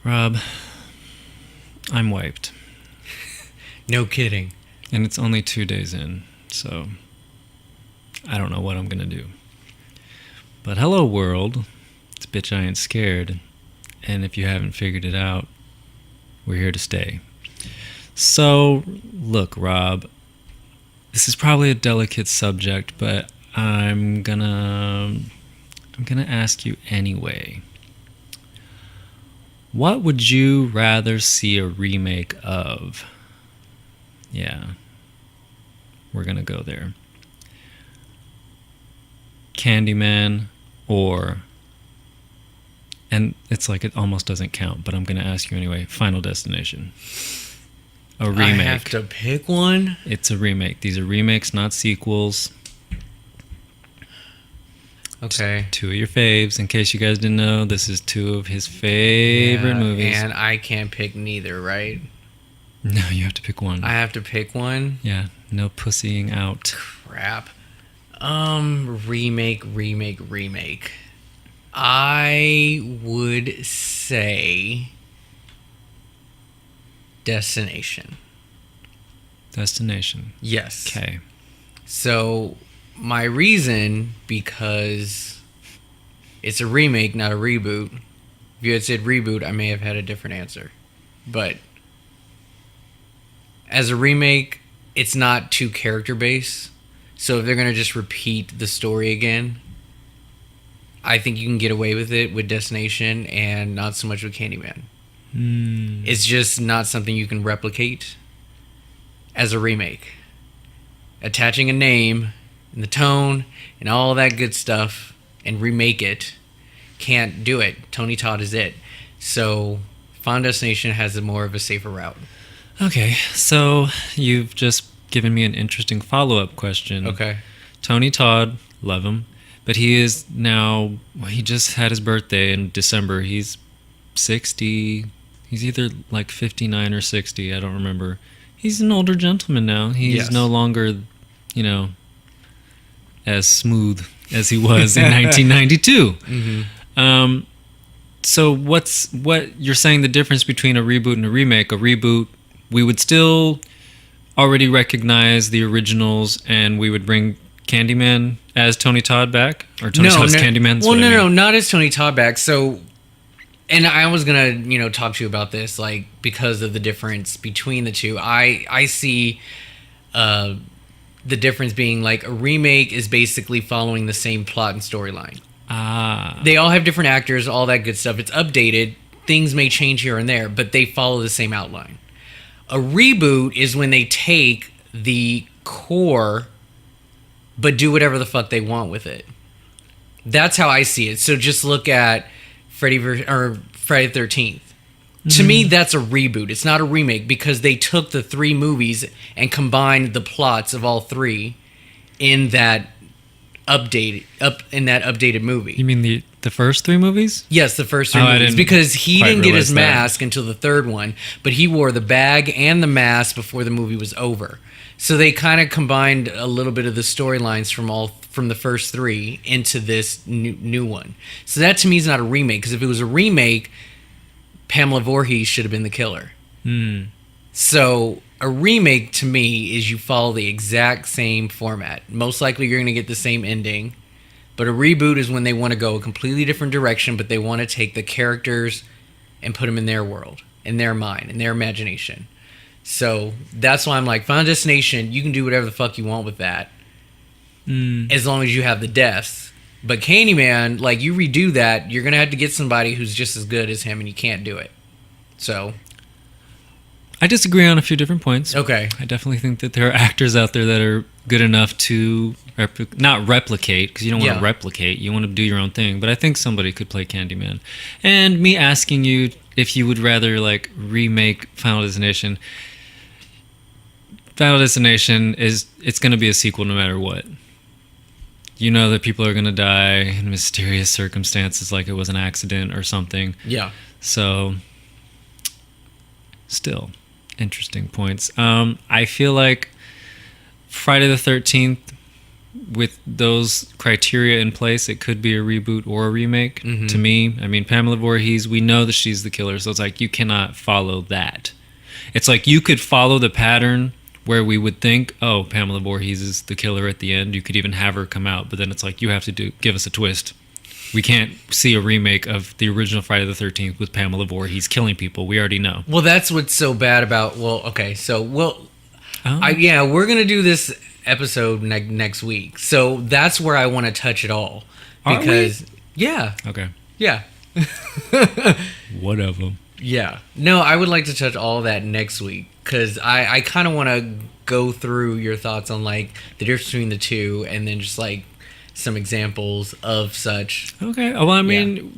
Rob, I'm wiped. No kidding. And it's only 2 days in, so I don't know what I'm going to do. But hello, world. It's Bitch I Ain't Scared. And if you haven't figured it out, we're here to stay. So, look, Rob, this is probably a delicate subject, but I'm gonna ask you anyway. What would you rather see a remake of? Yeah, we're gonna go there. Candyman or, and it's like it almost doesn't count, but I'm gonna ask you anyway, Final Destination. A remake. I have to pick one? It's a remake. These are remakes, not sequels. Okay. Just 2 of your faves. In case you guys didn't know, this is 2 of his favorite movies. And I can't pick neither, right? No, you have to pick one. I have to pick one? Yeah, no pussying out. Crap. Remake. I would say Destination. Destination. Yes. Okay. So, my reason, because it's a remake, not a reboot. If you had said reboot, I may have had a different answer. But as a remake, it's not too character-based. So if they're going to just repeat the story again, I think you can get away with it with Destination and not so much with Candyman. It's just not something you can replicate as a remake. Attaching a name and the tone and all that good stuff and remake it, can't do it. Tony Todd is it. So Final Destination has a more of a safer route. Okay, so you've just given me an interesting follow-up question. Okay. Tony Todd, love him, but he is now, he just had his birthday in December. He's 60. He's either like 59 or 60. I don't remember. He's an older gentleman now. He's no longer, as smooth as he was in 1992. Mm-hmm. So what you're saying the difference between a reboot and a remake? A reboot, we would still already recognize the originals and we would bring Candyman as Tony Todd back? Or Tony Todd's Candyman? Well, no, not as Tony Todd back. So, and I was going to, talk to you about this, like, because of the difference between the two. I see the difference being, like, a remake is basically following the same plot and storyline. They all have different actors, all that good stuff. It's updated. Things may change here and there, but they follow the same outline. A reboot is when they take the core, but do whatever the fuck they want with it. That's how I see it. So just look at Friday the 13th. Mm-hmm. To me, that's a reboot. It's not a remake because they took the 3 movies and combined the plots of all 3 in that updated movie. You mean the first 3 movies? Yes, the first 3 movies. Because he didn't get his mask until the 3rd one, but he wore the bag and the mask before the movie was over. So they kind of combined a little bit of the storylines from the first 3 into this new one. So that to me is not a remake, because if it was a remake, Pamela Voorhees should have been the killer. So a remake to me is you follow the exact same format. Most likely you're going to get the same ending. But a reboot is when they want to go a completely different direction, but they want to take the characters and put them in their world, in their mind, in their imagination. So that's why I'm like, Final Destination, you can do whatever the fuck you want with that. As long as you have the deaths. But Candyman, like, you redo that, you're going to have to get somebody who's just as good as him, and you can't do it. So I disagree on a few different points. Okay. I definitely think that there are actors out there that are good enough to not replicate, because you don't want to replicate, you want to do your own thing, but I think somebody could play Candyman. And me asking you if you would rather, like, remake Final Destination it's going to be a sequel no matter what. You know that people are going to die in mysterious circumstances, like it was an accident or something. Yeah. So, still, interesting points. I feel like Friday the 13th, with those criteria in place, it could be a reboot or a remake. To me, I mean, Pamela Voorhees, we know that she's the killer, so it's like you cannot follow that. It's like you could follow the pattern where we would think, oh, Pamela Voorhees is the killer at the end. You could even have her come out, but then it's like you have to give us a twist. We can't see a remake of the original Friday the 13th with Pamela Voorhees killing people. We already know. Well, that's what's so bad about. Well, okay, so we're gonna do this episode next week, so that's where I want to touch it all. Because okay, yeah, whatever. Yeah, no, I would like to touch all that next week because I kind of want to go through your thoughts on like the difference between the two, and then just like some examples of such. Okay. Well, I mean,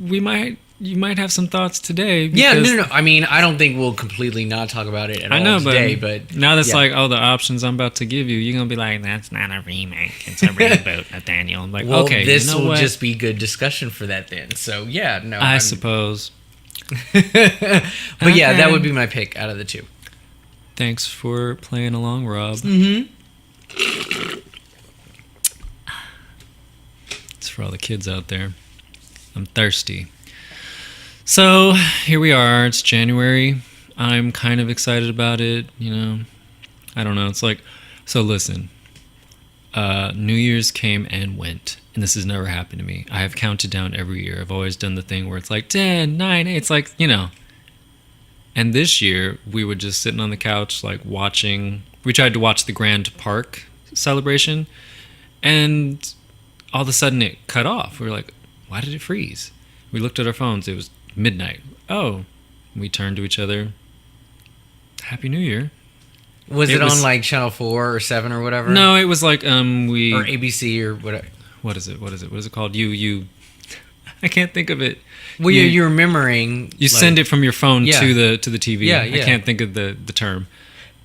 you might have some thoughts today. Yeah, no. I mean, I don't think we'll completely not talk about it at all today, but now that's like, the options I'm about to give you, you're going to be like, that's not a remake. It's a reboot, Nathaniel. I'm like, well, okay, this will just be good discussion for that then. So, yeah, no. I suppose. But yeah, that would be my pick out of the two. Thanks for playing along, Rob. It's for all the kids out there. I'm thirsty. So here we are. It's January. I'm kind of excited about it. You know, I don't know. It's like, so listen. New Year's came and went, and this has never happened to me. I have counted down every year. I've always done the thing where it's like 10, 9, 8. It's like, you know. And this year we were just sitting on the couch, like watching. We tried to watch the Grand Park celebration, and all of a sudden it cut off. We were like, why did it freeze? We looked at our phones. It was midnight. Oh, we turned to each other. Happy New Year. Was it on like Channel 4 or 7 or whatever? No, it was like or ABC or whatever. What is it? What is it called? You I can't think of it. Well, you're remembering. You send it from your phone to the TV. Yeah. I can't think of the term.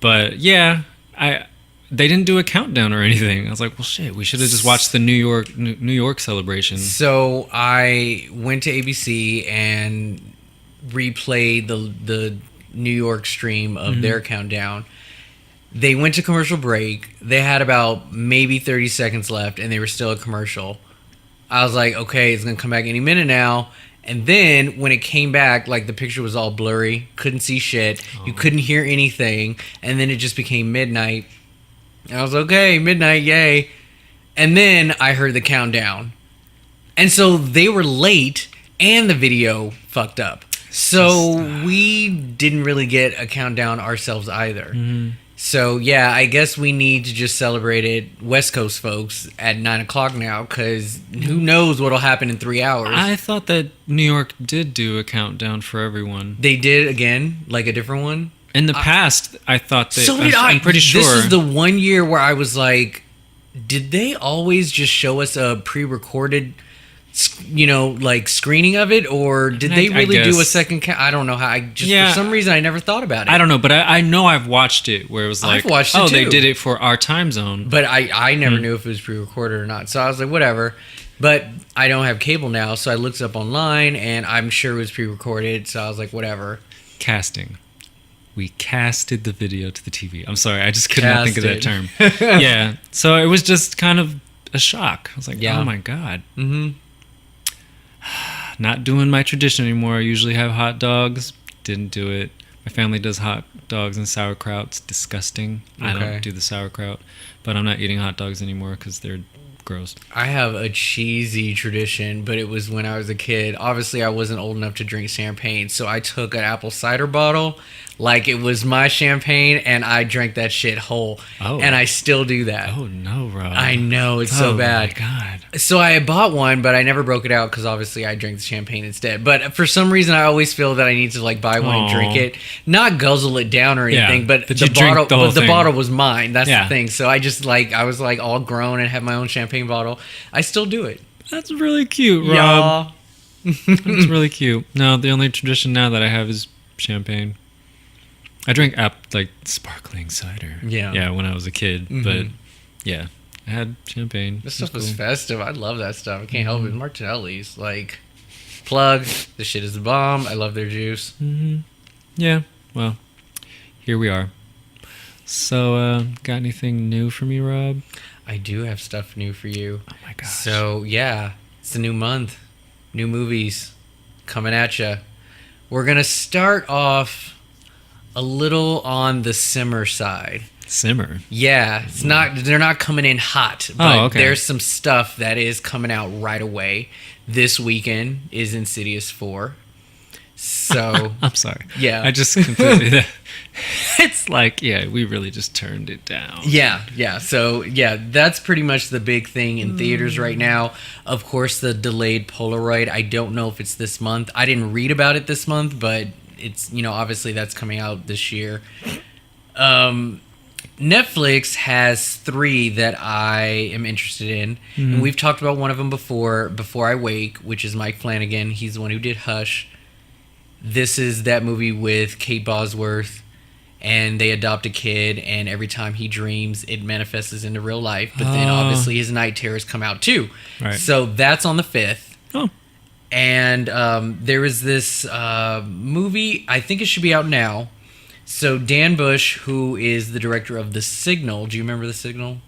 But yeah, they didn't do a countdown or anything. I was like, well, shit, we should have just watched the New York celebration. So I went to ABC and replayed the New York stream of their countdown. They went to commercial break. They had about maybe 30 seconds left, and they were still a commercial. I was like, okay, it's going to come back any minute now. And then when it came back, like the picture was all blurry. Couldn't see shit. You couldn't hear anything. And then it just became midnight. I was okay, midnight, yay. And then I heard the countdown. And so they were late and the video fucked up. So we didn't really get a countdown ourselves either. So yeah, I guess we need to just celebrate it, West Coast folks, at 9 o'clock now, because who knows what'll happen in 3 hours. I thought that New York did do a countdown for everyone. They did again, like a different one? In the past, I thought that. So did I. I'm pretty sure. This is the 1 year where I was like, did they always just show us a pre-recorded, like screening of it, or did they really do a second? I don't know how. For some reason I never thought about it. I don't know, but I know I've watched it where it was like, I've watched it too. They did it for our time zone. But I never knew if it was pre-recorded or not. So I was like, whatever. But I don't have cable now, so I looked it up online, and I'm sure it was pre-recorded. So I was like, whatever. Casting. We casted the video to the TV. I'm sorry, I just could not think of that term. Yeah, so it was just kind of a shock. I was like, oh my God. Not doing my tradition anymore. I usually have hot dogs. Didn't do it. My family does hot dogs and sauerkraut. It's disgusting. Okay. I don't do the sauerkraut. But I'm not eating hot dogs anymore because they're gross. I have a cheesy tradition, but it was when I was a kid. Obviously, I wasn't old enough to drink champagne, so I took an apple cider bottle like it was my champagne, and I drank that shit whole. Oh. And I still do that. Oh, no, Rob. I know, it's so bad. Oh, my God. So I bought one, but I never broke it out because obviously I drank the champagne instead. But for some reason, I always feel that I need to like buy one and drink it. Not guzzle it down or anything, but the bottle was mine. That's the thing. So I just I was like all grown and had my own champagne bottle. I still do it. That's really cute, Rob. That's really cute. No, the only tradition now that I have is champagne. I drank sparkling cider. Yeah, when I was a kid. But yeah, I had champagne. This stuff was festive. I love that stuff. I can't help it. Martinelli's plug. This shit is the bomb. I love their juice. Yeah. Well, here we are. So, got anything new for me, Rob? I do have stuff new for you. Oh my gosh. So, yeah, it's a new month. New movies coming at you. We're going to start off a little on the simmer side. Simmer? Yeah, it's not. They're not coming in hot, but okay. There's some stuff that is coming out right away. This weekend is Insidious 4. So I'm sorry. Yeah. I just completely... It's like, yeah, we really just turned it down. Yeah. So, yeah, that's pretty much the big thing in theaters right now. Of course, the delayed Polaroid. I don't know if it's this month. I didn't read about it this month, but it's, obviously that's coming out this year. Netflix has 3 that I am interested in. Mm-hmm. And we've talked about one of them before I Wake, which is Mike Flanagan. He's the one who did Hush. This is that movie with Kate Bosworth, and they adopt a kid, and every time he dreams, it manifests into real life. But then obviously his night terrors come out too. Right. So that's on the 5th. Oh. And there is this movie, I think it should be out now. So Dan Bush, who is the director of The Signal, do you remember The Signal?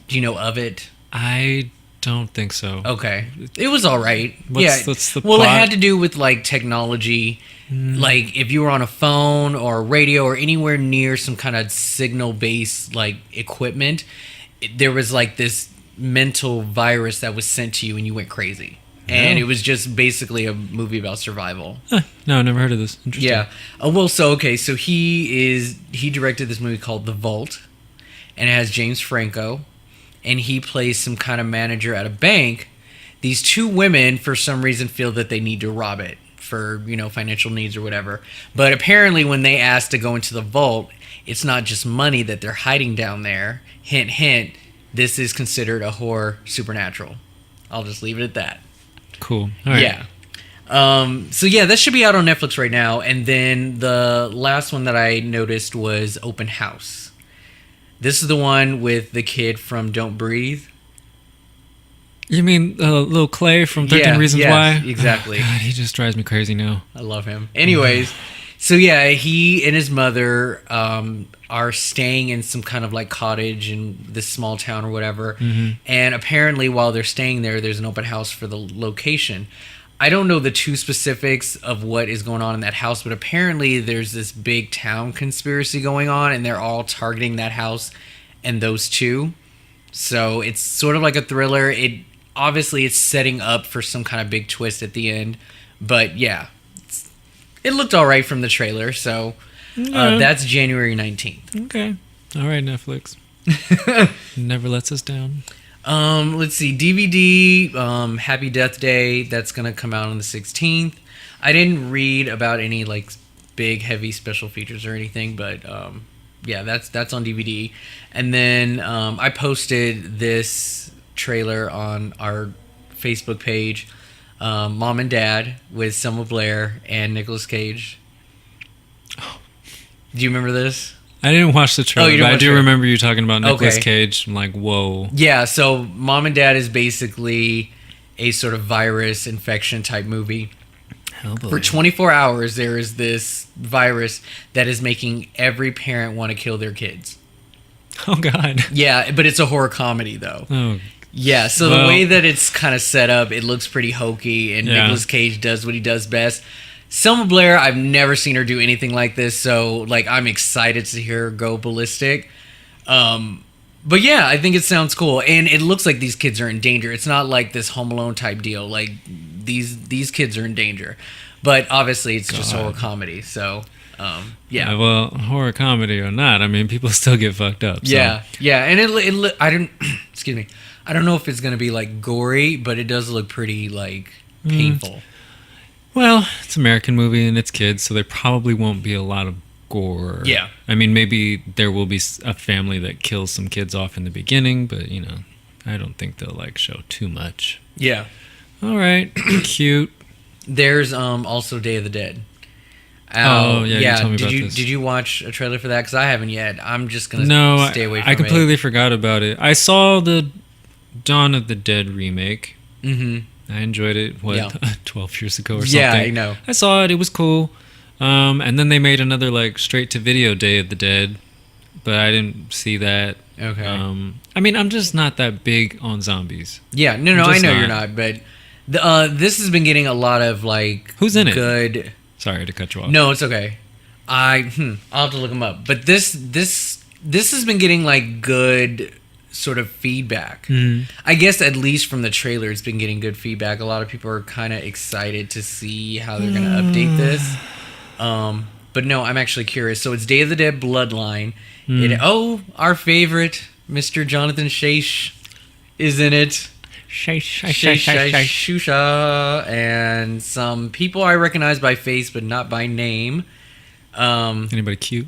Do you know of it? I don't think so. Okay. It was all right. What's the well, plot? It had to do with like technology. Like if you were on a phone or radio or anywhere near some kind of signal-based like equipment, there was like this mental virus that was sent to you and you went crazy. And it was just basically a movie about survival. No, I never heard of this. Interesting. Yeah. So he directed this movie called The Vault, and it has James Franco, and he plays some kind of manager at a bank. These 2 women, for some reason, feel that they need to rob it for, financial needs or whatever. But apparently when they ask to go into the vault, it's not just money that they're hiding down there. Hint, hint, this is considered a horror supernatural. I'll just leave it at that. Cool. All right. Yeah. So yeah, that should be out on Netflix right now. And then the last one that I noticed was Open House. This is the one with the kid from Don't Breathe. You mean little Clay from 13 Reasons Why? Exactly. Oh, God, he just drives me crazy now. I love him. Anyways, so yeah, he and his mother are staying in some kind of like cottage in this small town or whatever. Mm-hmm. And apparently while they're staying there, there's an open house for the location. I don't know the too specifics of what is going on in that house, but apparently there's this big town conspiracy going on, and they're all targeting that house and those 2. So it's sort of like a thriller. It's setting up for some kind of big twist at the end. But yeah, it looked all right from the trailer. So that's January 19th. Okay. All right, Netflix. Never lets us down. Let's see. DVD, Happy Death Day. That's going to come out on the 16th. I didn't read about any like big, heavy special features or anything, but yeah, that's on DVD. And then I posted this trailer on our Facebook page, Mom and Dad with Selma Blair and Nicolas Cage. Do you remember this? I didn't watch the trailer, but I do remember you talking about Nicolas Okay. Cage. I'm like, whoa. Yeah, so Mom and Dad is basically a sort of virus infection type movie. Oh boy. For 24 hours, there is this virus that is making every parent want to kill their kids. Oh, God. Yeah, but it's a horror comedy, though. Oh, Yeah, so the way that it's kind of set up, it looks pretty hokey, and Yeah. Nicolas Cage does what he does best. Selma Blair, I've never seen her do anything like this, so like I'm excited to hear her go ballistic. But yeah, I think it sounds cool, and it looks like these kids are in danger. It's not like this Home Alone type deal. Like these kids are in danger, but obviously it's just horror comedy. So yeah. Well, horror comedy or not, I mean, people still get fucked up. So. Yeah, and it I don't excuse me. I don't know if it's gonna be like gory, but it does look pretty like painful. Well, it's an American movie and it's kids, so there probably won't be a lot of gore. Yeah. I mean, maybe there will be a family that kills some kids off in the beginning, but, you know, I don't think they'll, like, show too much. Yeah. All right. Cute. There's also Day of the Dead. Oh, yeah, you told me did about you this. Did you watch a trailer for that? Because I haven't yet. I'm just going to stay away from it. I completely forgot about it. I saw the Dawn of the Dead remake. Mm-hmm. I enjoyed it, 12 years ago or something. Yeah, I know. I saw it. It was cool. And then they made another, like, straight-to-video Day of the Dead but I didn't see that. Okay. I mean, I'm just not that big on zombies. Yeah, no, I know you're not, but this has been getting a lot of like who's in it? Good. Sorry to cut you off. No, it's okay. I'll have to look them up. But this has been getting like good sort of feedback. Mm-hmm. I guess at least from the trailer, it's been getting good feedback. A lot of people are kind of excited to see how they're going to update this. But no, I'm actually curious. So it's Day of the Dead Bloodline. Our favorite, Mr. Jonathan Shaish, is in it. Shusha, and some people I recognize by face but not by name. Anybody cute?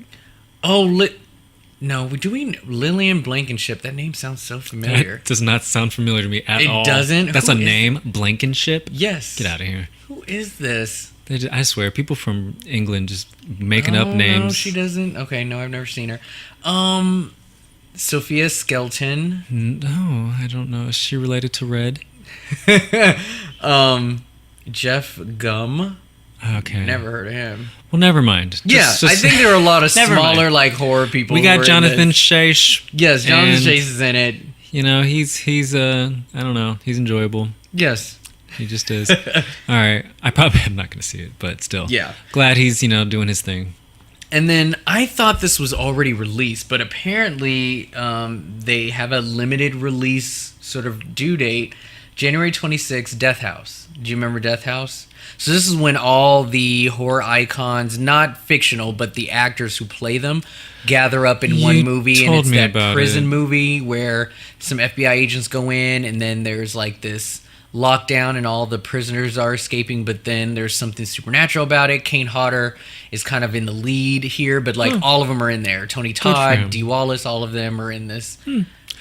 No, we're doing Lillian Blankenship. That name sounds so familiar. That does not sound familiar to me at all. It doesn't? That's a name? Blankenship? Yes. Get out of here. Who is this? I swear, people from England just making up names. No, she doesn't. Okay, no, I've never seen her. Sophia Skelton. No, I don't know. Is she related to Red? Jeff Gum. Okay. Never heard of him. Well, never mind. I think there are a lot of smaller, like, horror people. We got Jonathan Shaish. Yes, Jonathan Shaish is in it. You know, he's I don't know. He's enjoyable. Yes. He just is. All right. I probably am not going to see it, but still. Yeah. Glad he's, doing his thing. And then I thought this was already released, but apparently they have a limited release sort of due date, January 26th, Death House. Do you remember Death House? So this is when all the horror icons, not fictional, but the actors who play them, gather up in one movie. And it's that prison movie where some FBI agents go in, and then there's like this lockdown and all the prisoners are escaping, but then there's something supernatural about it. Kane Hodder is kind of in the lead here, but like all of them are in there. Tony Todd, Dee Wallace, all of them are in this.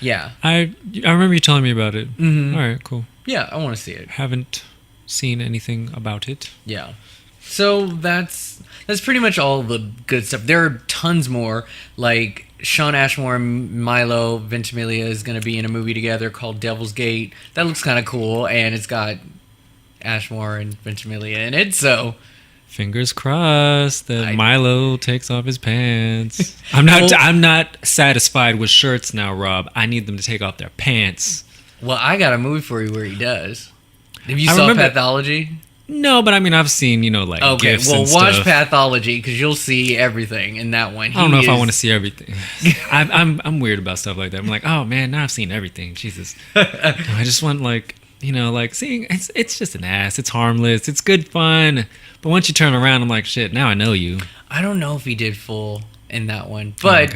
Yeah. I remember you telling me about it. Mm-hmm. All right, cool. Yeah, I want to see it. Haven't seen anything about it. Yeah. So that's pretty much all the good stuff. There are tons more, like Sean Ashmore and Milo Ventimiglia is going to be in a movie together called Devil's Gate. That looks kind of cool, and it's got Ashmore and Ventimiglia in it, so fingers crossed that Milo takes off his pants. I'm not satisfied with shirts now, Rob. I need them to take off their pants. Well, I got a movie for you where he does. Have you saw Pathology? No, but I mean, I've seen, like, GIFs and stuff. Watch Pathology, because you'll see everything in that one. I don't know if I want to see everything. I'm weird about stuff like that. I'm like, oh, man, now I've seen everything. Jesus. I just want, like, seeing, it's just an ass. It's harmless. It's good fun. But once you turn around, I'm like, shit, now I know you. I don't know if he did full in that one. But,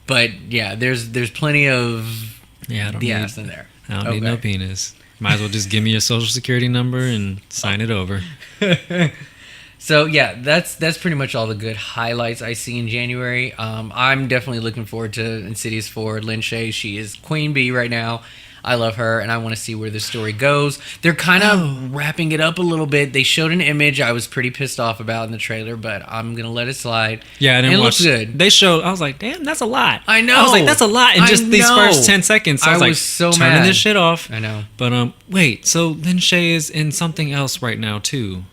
there's plenty of ass in there. I don't need no penis. Might as well just give me your social security number and sign it over. So yeah, that's pretty much all the good highlights I see in January. I'm definitely looking forward to Insidious 4. Lin Shaye, she is Queen Bee right now. I love her, and I want to see where this story goes. They're kind of wrapping it up a little bit. They showed an image I was pretty pissed off about in the trailer, but I'm going to let it slide. Yeah, I didn't watch. It looks good. They showed, I was like, damn, that's a lot. I know. I was like, that's a lot in just these first 10 seconds. So I was like, so turning mad. this shit off. I know. But wait, so Lin Shaye is in something else right now, too.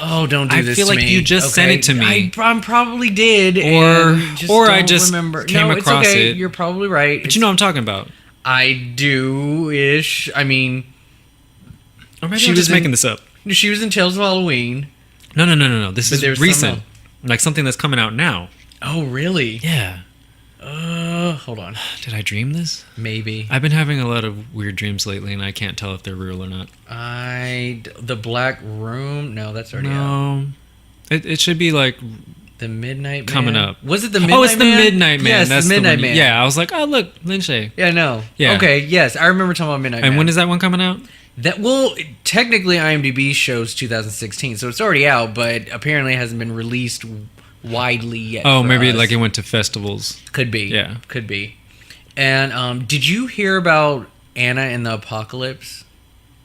Oh, don't do this to me. I feel like you just sent it to me. I probably did. Or I just remember. came across it's okay. it. You're probably right. But you know what I'm talking about. I do-ish. I mean... Or maybe I'm just making this up. She was in Tales of Halloween. No. This is recent. Like something that's coming out now. Oh, really? Yeah. Hold on. Did I dream this? Maybe. I've been having a lot of weird dreams lately, and I can't tell if they're real or not. The Black Room? No, that's already out. It should be like... The Midnight Man? Coming up. Was it the Midnight Man? Oh, it's the Midnight Man. Yes, that's the Midnight Man. Yeah, I was like, oh, look, Lin Shaye. Yeah, no. Yeah. Okay, yes. I remember talking about Midnight Man. And when is that one coming out? Technically, IMDb shows 2016, so it's already out, but apparently it hasn't been released widely yet. Oh, maybe like it went to festivals. Could be. Yeah. Could be. And did you hear about Anna and the Apocalypse?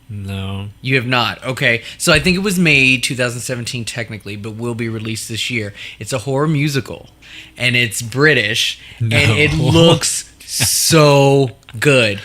No. You have not. Okay. So I think it was made 2017 technically, but will be released this year. It's a horror musical, and it's British, and it looks so good.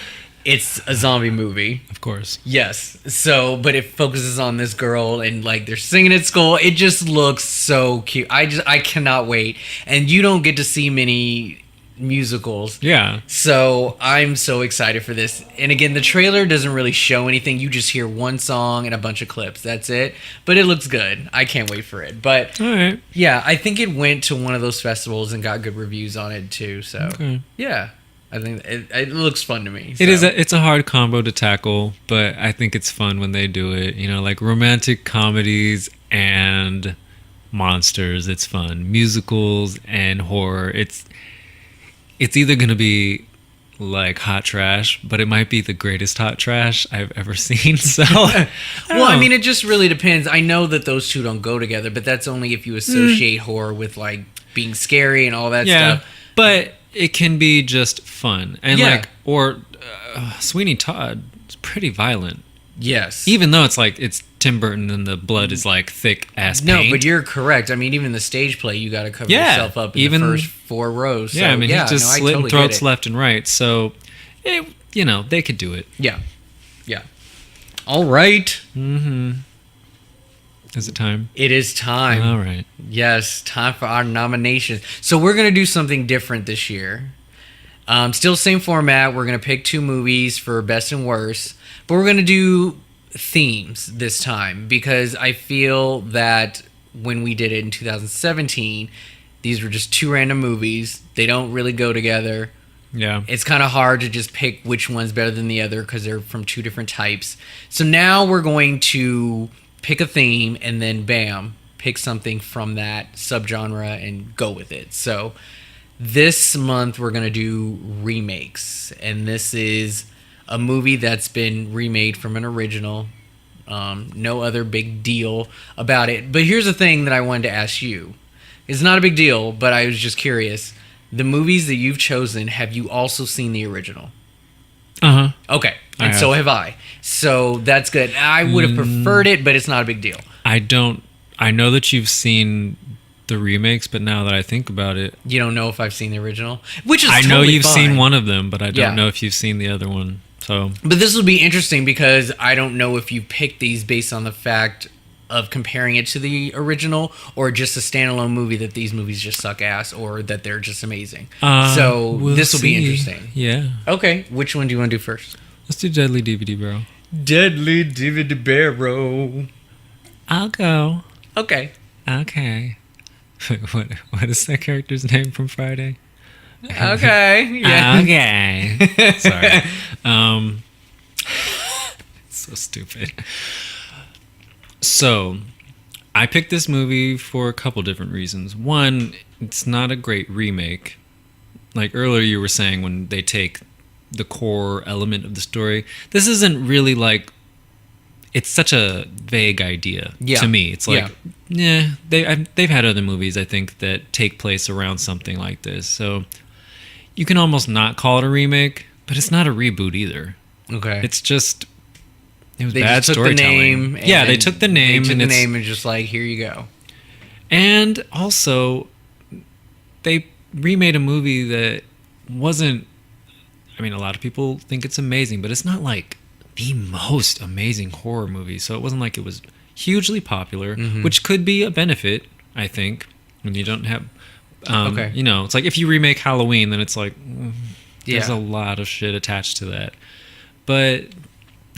it's a zombie movie. Of course. Yes. So, but it focuses on this girl and like they're singing at school. It just looks so cute. I cannot wait. And you don't get to see many musicals. Yeah. So I'm so excited for this. And again, the trailer doesn't really show anything. You just hear one song and a bunch of clips. That's it. But it looks good. I can't wait for it. But all right. Yeah, I think it went to one of those festivals and got good reviews on it too. So yeah, I think it looks fun to me. So. It's a hard combo to tackle, but I think it's fun when they do it. You know, like romantic comedies and monsters. It's fun. Musicals and horror. It's either going to be like hot trash, but it might be the greatest hot trash I've ever seen. So, I mean, it just really depends. I know that those two don't go together, but that's only if you associate horror with like being scary and all that stuff. But it can be just fun. And Sweeney Todd is pretty violent. Yes. Even though it's Tim Burton and the blood is like thick ass paint. No, but you're correct. I mean, even the stage play, you got to cover yourself up in the first 4 rows. So, he just slitting throats left and right. So, they could do it. Yeah. Yeah. All right. Mm-hmm. Is it time? It is time. All right. Yes, time for our nomination. So we're going to do something different this year. Still same format. We're going to pick 2 movies for best and worst. But we're going to do themes this time because I feel that when we did it in 2017, these were just 2 random movies. They don't really go together. Yeah. It's kind of hard to just pick which one's better than the other because they're from 2 different types. So now we're going to pick a theme and then bam, pick something from that subgenre and go with it. So this month we're going to do remakes, and this is a movie that's been remade from an original. No other big deal about it. But here's the thing that I wanted to ask you. It's not a big deal, but I was just curious. The movies that you've chosen, have you also seen the original? Uh-huh. Okay. And so have I. So that's good. I would have preferred it, but it's not a big deal. I know that you've seen the remakes, but now that I think about it, you don't know if I've seen the original, which is I totally know you've fine. seen one of them, but I don't know if you've seen the other one. So, but this will be interesting because I don't know if you picked these based on the fact of comparing it to the original or just a standalone movie that these movies just suck ass or that they're just amazing. So this will be interesting. Yeah. Okay. Which one do you want to do first? Let's do Deadly DVD Barrel. Deadly DVD Barrel. I'll go. Okay. Okay. What is that character's name from Friday? Okay. Yeah. Okay. Sorry. So stupid. So, I picked this movie for a couple different reasons. One, it's not a great remake. Like earlier you were saying when they take the core element of the story, this isn't really like, it's such a vague idea to me. It's like, they've had other movies, I think, that take place around something like this. So you can almost not call it a remake, but it's not a reboot either. Okay. It's just, it was they bad just took storytelling. They took the name. They took the name and just like, here you go. And also, they remade a movie that wasn't, I mean, a lot of people think it's amazing, but it's not like the most amazing horror movie. So it wasn't like it was hugely popular, which could be a benefit, I think, when you don't have, you know, it's like if you remake Halloween, then it's like, there's a lot of shit attached to that. But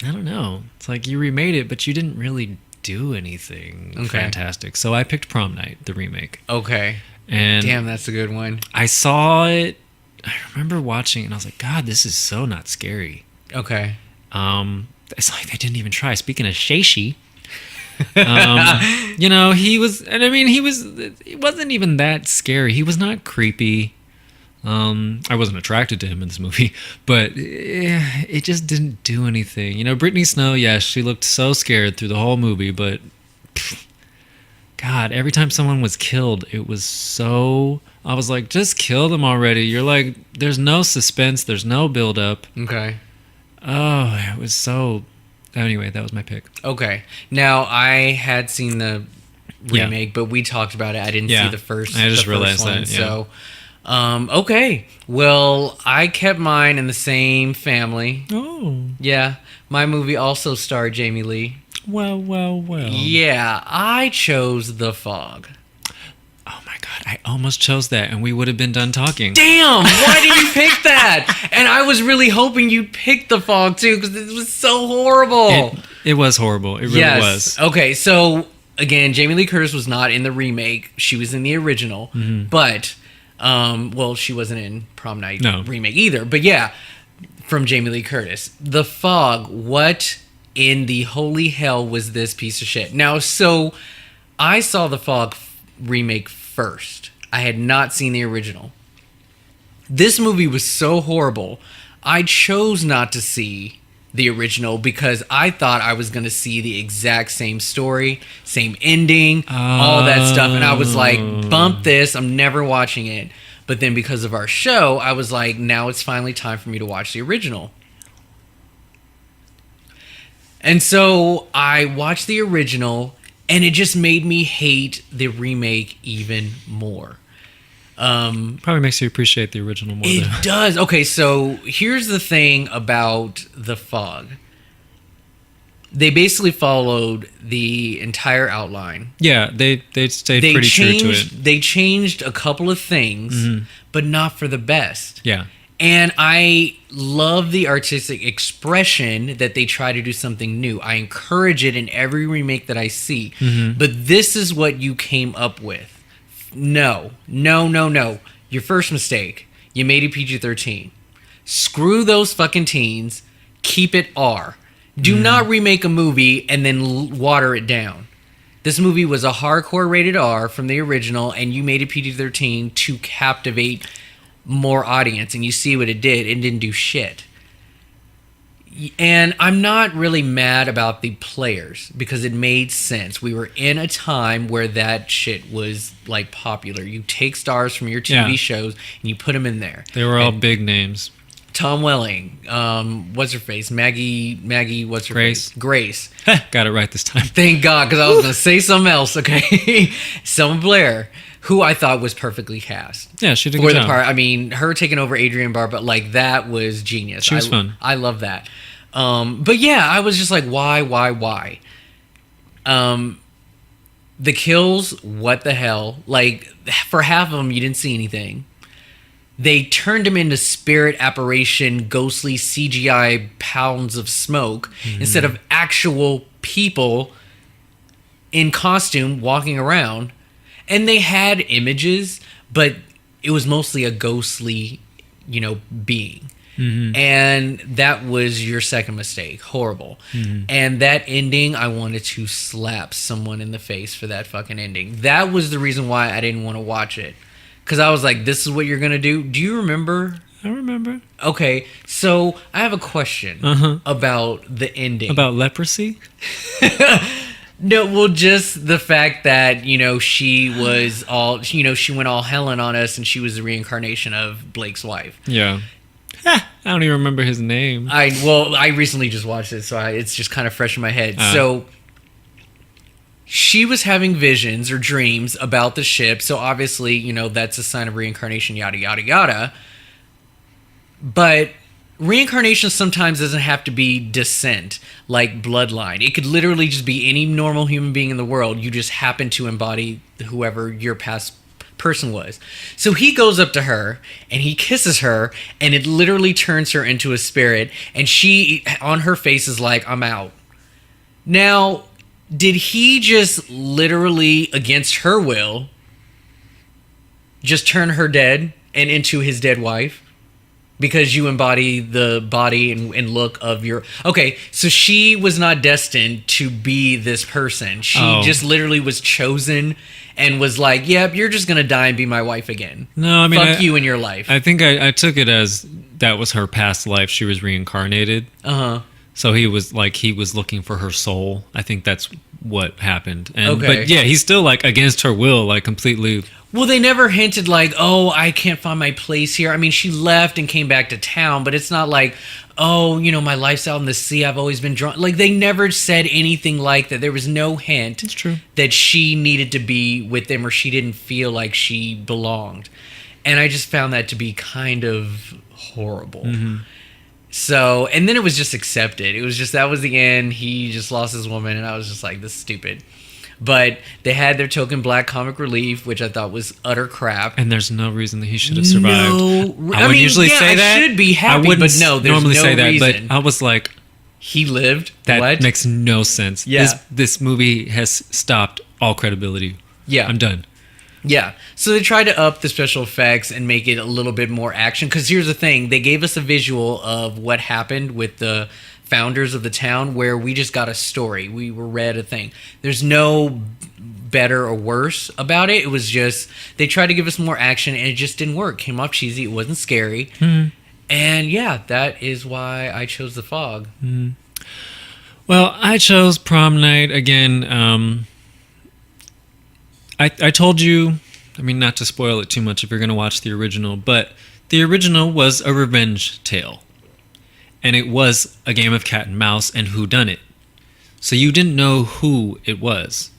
I don't know. It's like you remade it, but you didn't really do anything fantastic. So I picked Prom Night, the remake. Okay. And damn, that's a good one. I saw it. I remember watching it, and I was like, God, this is so not scary. Okay. It's like they didn't even try. Speaking of Shashi, you know, he wasn't even that scary. He was not creepy. I wasn't attracted to him in this movie, but it just didn't do anything. You know, Brittany Snow, yes, she looked so scared through the whole movie, but God, every time someone was killed, it was so, I was like, just kill them already. You're like, there's no suspense, there's no build up. Okay. Oh, it was so, anyway, that was my pick. Okay. Now, I had seen the remake, but we talked about it. I didn't see the first I just the realized first one, that, so Okay. Well, I kept mine in the same family. Oh. Yeah. My movie also starred Jamie Lee. Well. Yeah. I chose The Fog. Oh my God, I almost chose that and we would have been done talking. Damn, why did you pick that? And I was really hoping you'd pick The Fog too, because it was so horrible. It was horrible. It really was. Okay, so again, Jamie Lee Curtis was not in the remake. She was in the original. But, well, she wasn't in Prom Night remake either. But yeah, from Jamie Lee Curtis. The Fog, what in the holy hell was this piece of shit? Now, so I saw The Fog remake first. I had not seen the original. This movie was so horrible, I chose not to see the original because I thought I was going to see the exact same story, same ending, all that stuff. And I was like, bump this, I'm never watching it. But then because of our show, I was like, now it's finally time for me to watch the original. And so I watched the original, and it just made me hate the remake even more. Probably makes you appreciate the original more. It does. Okay, so here's the thing about The Fog. They basically followed the entire outline. Yeah, they stayed pretty true to it. They changed a couple of things, but not for the best. Yeah. And I love the artistic expression that they try to do something new. I encourage it in every remake that I see. But this is what you came up with. No. Your first mistake. You made it PG-13. Screw those fucking teens. Keep it R. Do not remake a movie and then water it down. This movie was a hardcore rated R from the original, and you made it PG-13 to captivate more audience, and you see what it did. It didn't do shit. And I'm not really mad about the players because it made sense. We were in a time where that shit was like popular. You take stars from your TV shows and you put them in there. They were all big names. Tom Welling, what's her face? Maggie, what's her face? Grace. Got it right this time. Thank God, because I was going to say something else, okay? Selma Blair, who I thought was perfectly cast. Yeah, she did a good job. Part. I mean, her taking over Adrienne Barbeau, like, that was genius. She was fun. I love that. But yeah, I was just like, why? The kills, what the hell? Like, for half of them, you didn't see anything. They turned him into spirit apparition, ghostly CGI pounds of smoke instead of actual people in costume walking around. And they had images, but it was mostly a ghostly, being. And that was your second mistake. Horrible. And that ending, I wanted to slap someone in the face for that fucking ending. That was the reason why I didn't want to watch it. Because I was like, this is what you're going to do? Do you remember? I remember. Okay, so I have a question about the ending. About leprosy? No, well, just the fact that, she was all, she went all Helen on us and she was the reincarnation of Blake's wife. Yeah. I don't even remember his name. I recently just watched it, so it's just kind of fresh in my head. So she was having visions or dreams about the ship. So obviously, that's a sign of reincarnation, yada, yada, yada. But reincarnation sometimes doesn't have to be descent, like bloodline. It could literally just be any normal human being in the world. You just happen to embody whoever your past person was. So he goes up to her and he kisses her, and it literally turns her into a spirit. And she, on her face, is like, I'm out. Now, did he just literally, against her will, just turn her dead and into his dead wife? Because you embody the body and look of your... Okay, so she was not destined to be this person. She just literally was chosen and was like, yep, you're just going to die and be my wife again. No, I mean... Fuck you in your life. I think I took it as that was her past life. She was reincarnated. So he was looking for her soul. I think that's what happened. But yeah, he's still like against her will, like completely... Well, they never hinted like, oh, I can't find my place here. I mean, she left and came back to town, but it's not like, oh, my life's out in the sea. I've always been drawn. Like, they never said anything like that. There was no hint it's true. that she needed to be with them or she didn't feel like she belonged. And I just found that to be kind of horrible. So, and then it was just accepted. It was just, that was the end. He just lost his woman, and I was just like, this is stupid. But they had their token black comic relief, which I thought was utter crap. And there's no reason that he should have survived. No, I would usually say that. I should be happy, I wouldn't but no, there's normally no say that. reason. But I was like, he lived. that what? makes no sense. Yeah. This movie has stopped all credibility. Yeah, I'm done. Yeah, so they tried to up the special effects and make it a little bit more action. Because here's the thing, they gave us a visual of what happened with the founders of the town, where we just got a story. We were read a thing. There's no better or worse about it. It was just, they tried to give us more action, and it just didn't work. Came off cheesy. It wasn't scary. And yeah, that is why I chose The Fog. Well, I chose Prom Night again. I told you, I mean, not to spoil it too much if you're going to watch the original, but the original was a revenge tale. And it was a game of cat and mouse and whodunit. So you didn't know who it was.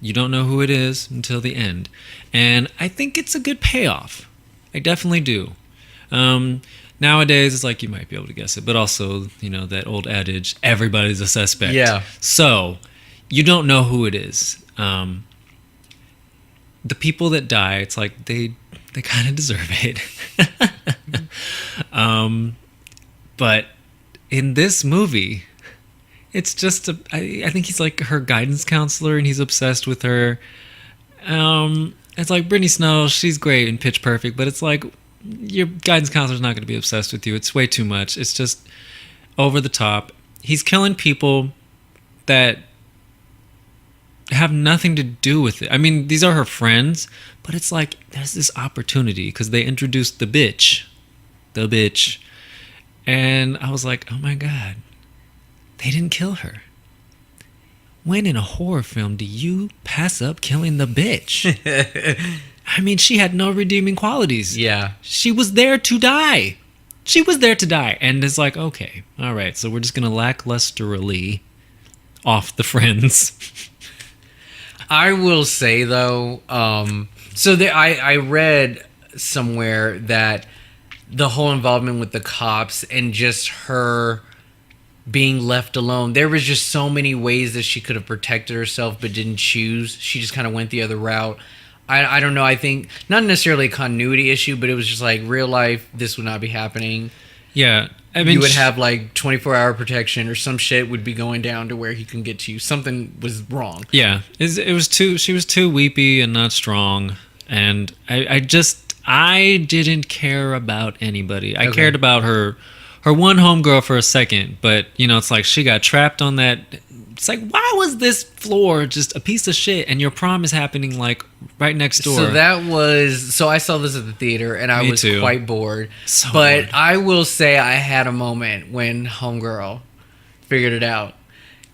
You don't know who it is until the end. And I think it's a good payoff. I definitely do. Nowadays, it's like you might be able to guess it, but also, you know, that old adage, everybody's a suspect. Yeah. So you don't know who it is. The people that die, it's like they kind of deserve it. But in this movie, it's just I think he's like her guidance counselor, and he's obsessed with her. It's like Brittany Snow, she's great in Pitch Perfect, but it's like your guidance counselor's not going to be obsessed with you. It's way too much. It's just over the top. He's killing people that have nothing to do with it. I mean, these are her friends, but it's like there's this opportunity because they introduced the bitch. And I was like, oh my God, they didn't kill her. When in a horror film do you pass up killing the bitch? I mean, she had no redeeming qualities. Yeah. She was there to die. And it's like, okay, all right, so we're just going to lacklusterly off the friends. I will say, though, I read somewhere that the whole involvement with the cops and just her being left alone, there was just so many ways that she could have protected herself but didn't choose. She just kind of went the other route. I don't know. I think not necessarily a continuity issue, but it was just like real life, this would not be happening. Yeah. I mean, you would have like 24-hour protection, or some shit would be going down to where he can get to you. Something was wrong. Yeah. It was she was too weepy and not strong. And I didn't care about anybody. I cared about her one homegirl for a second, but you know, it's like she got trapped on that. It's like, why was this floor just a piece of shit and your prom is happening like right next door? So I saw this at the theater and I was quite bored. So but bored. I will say I had a moment when homegirl figured it out.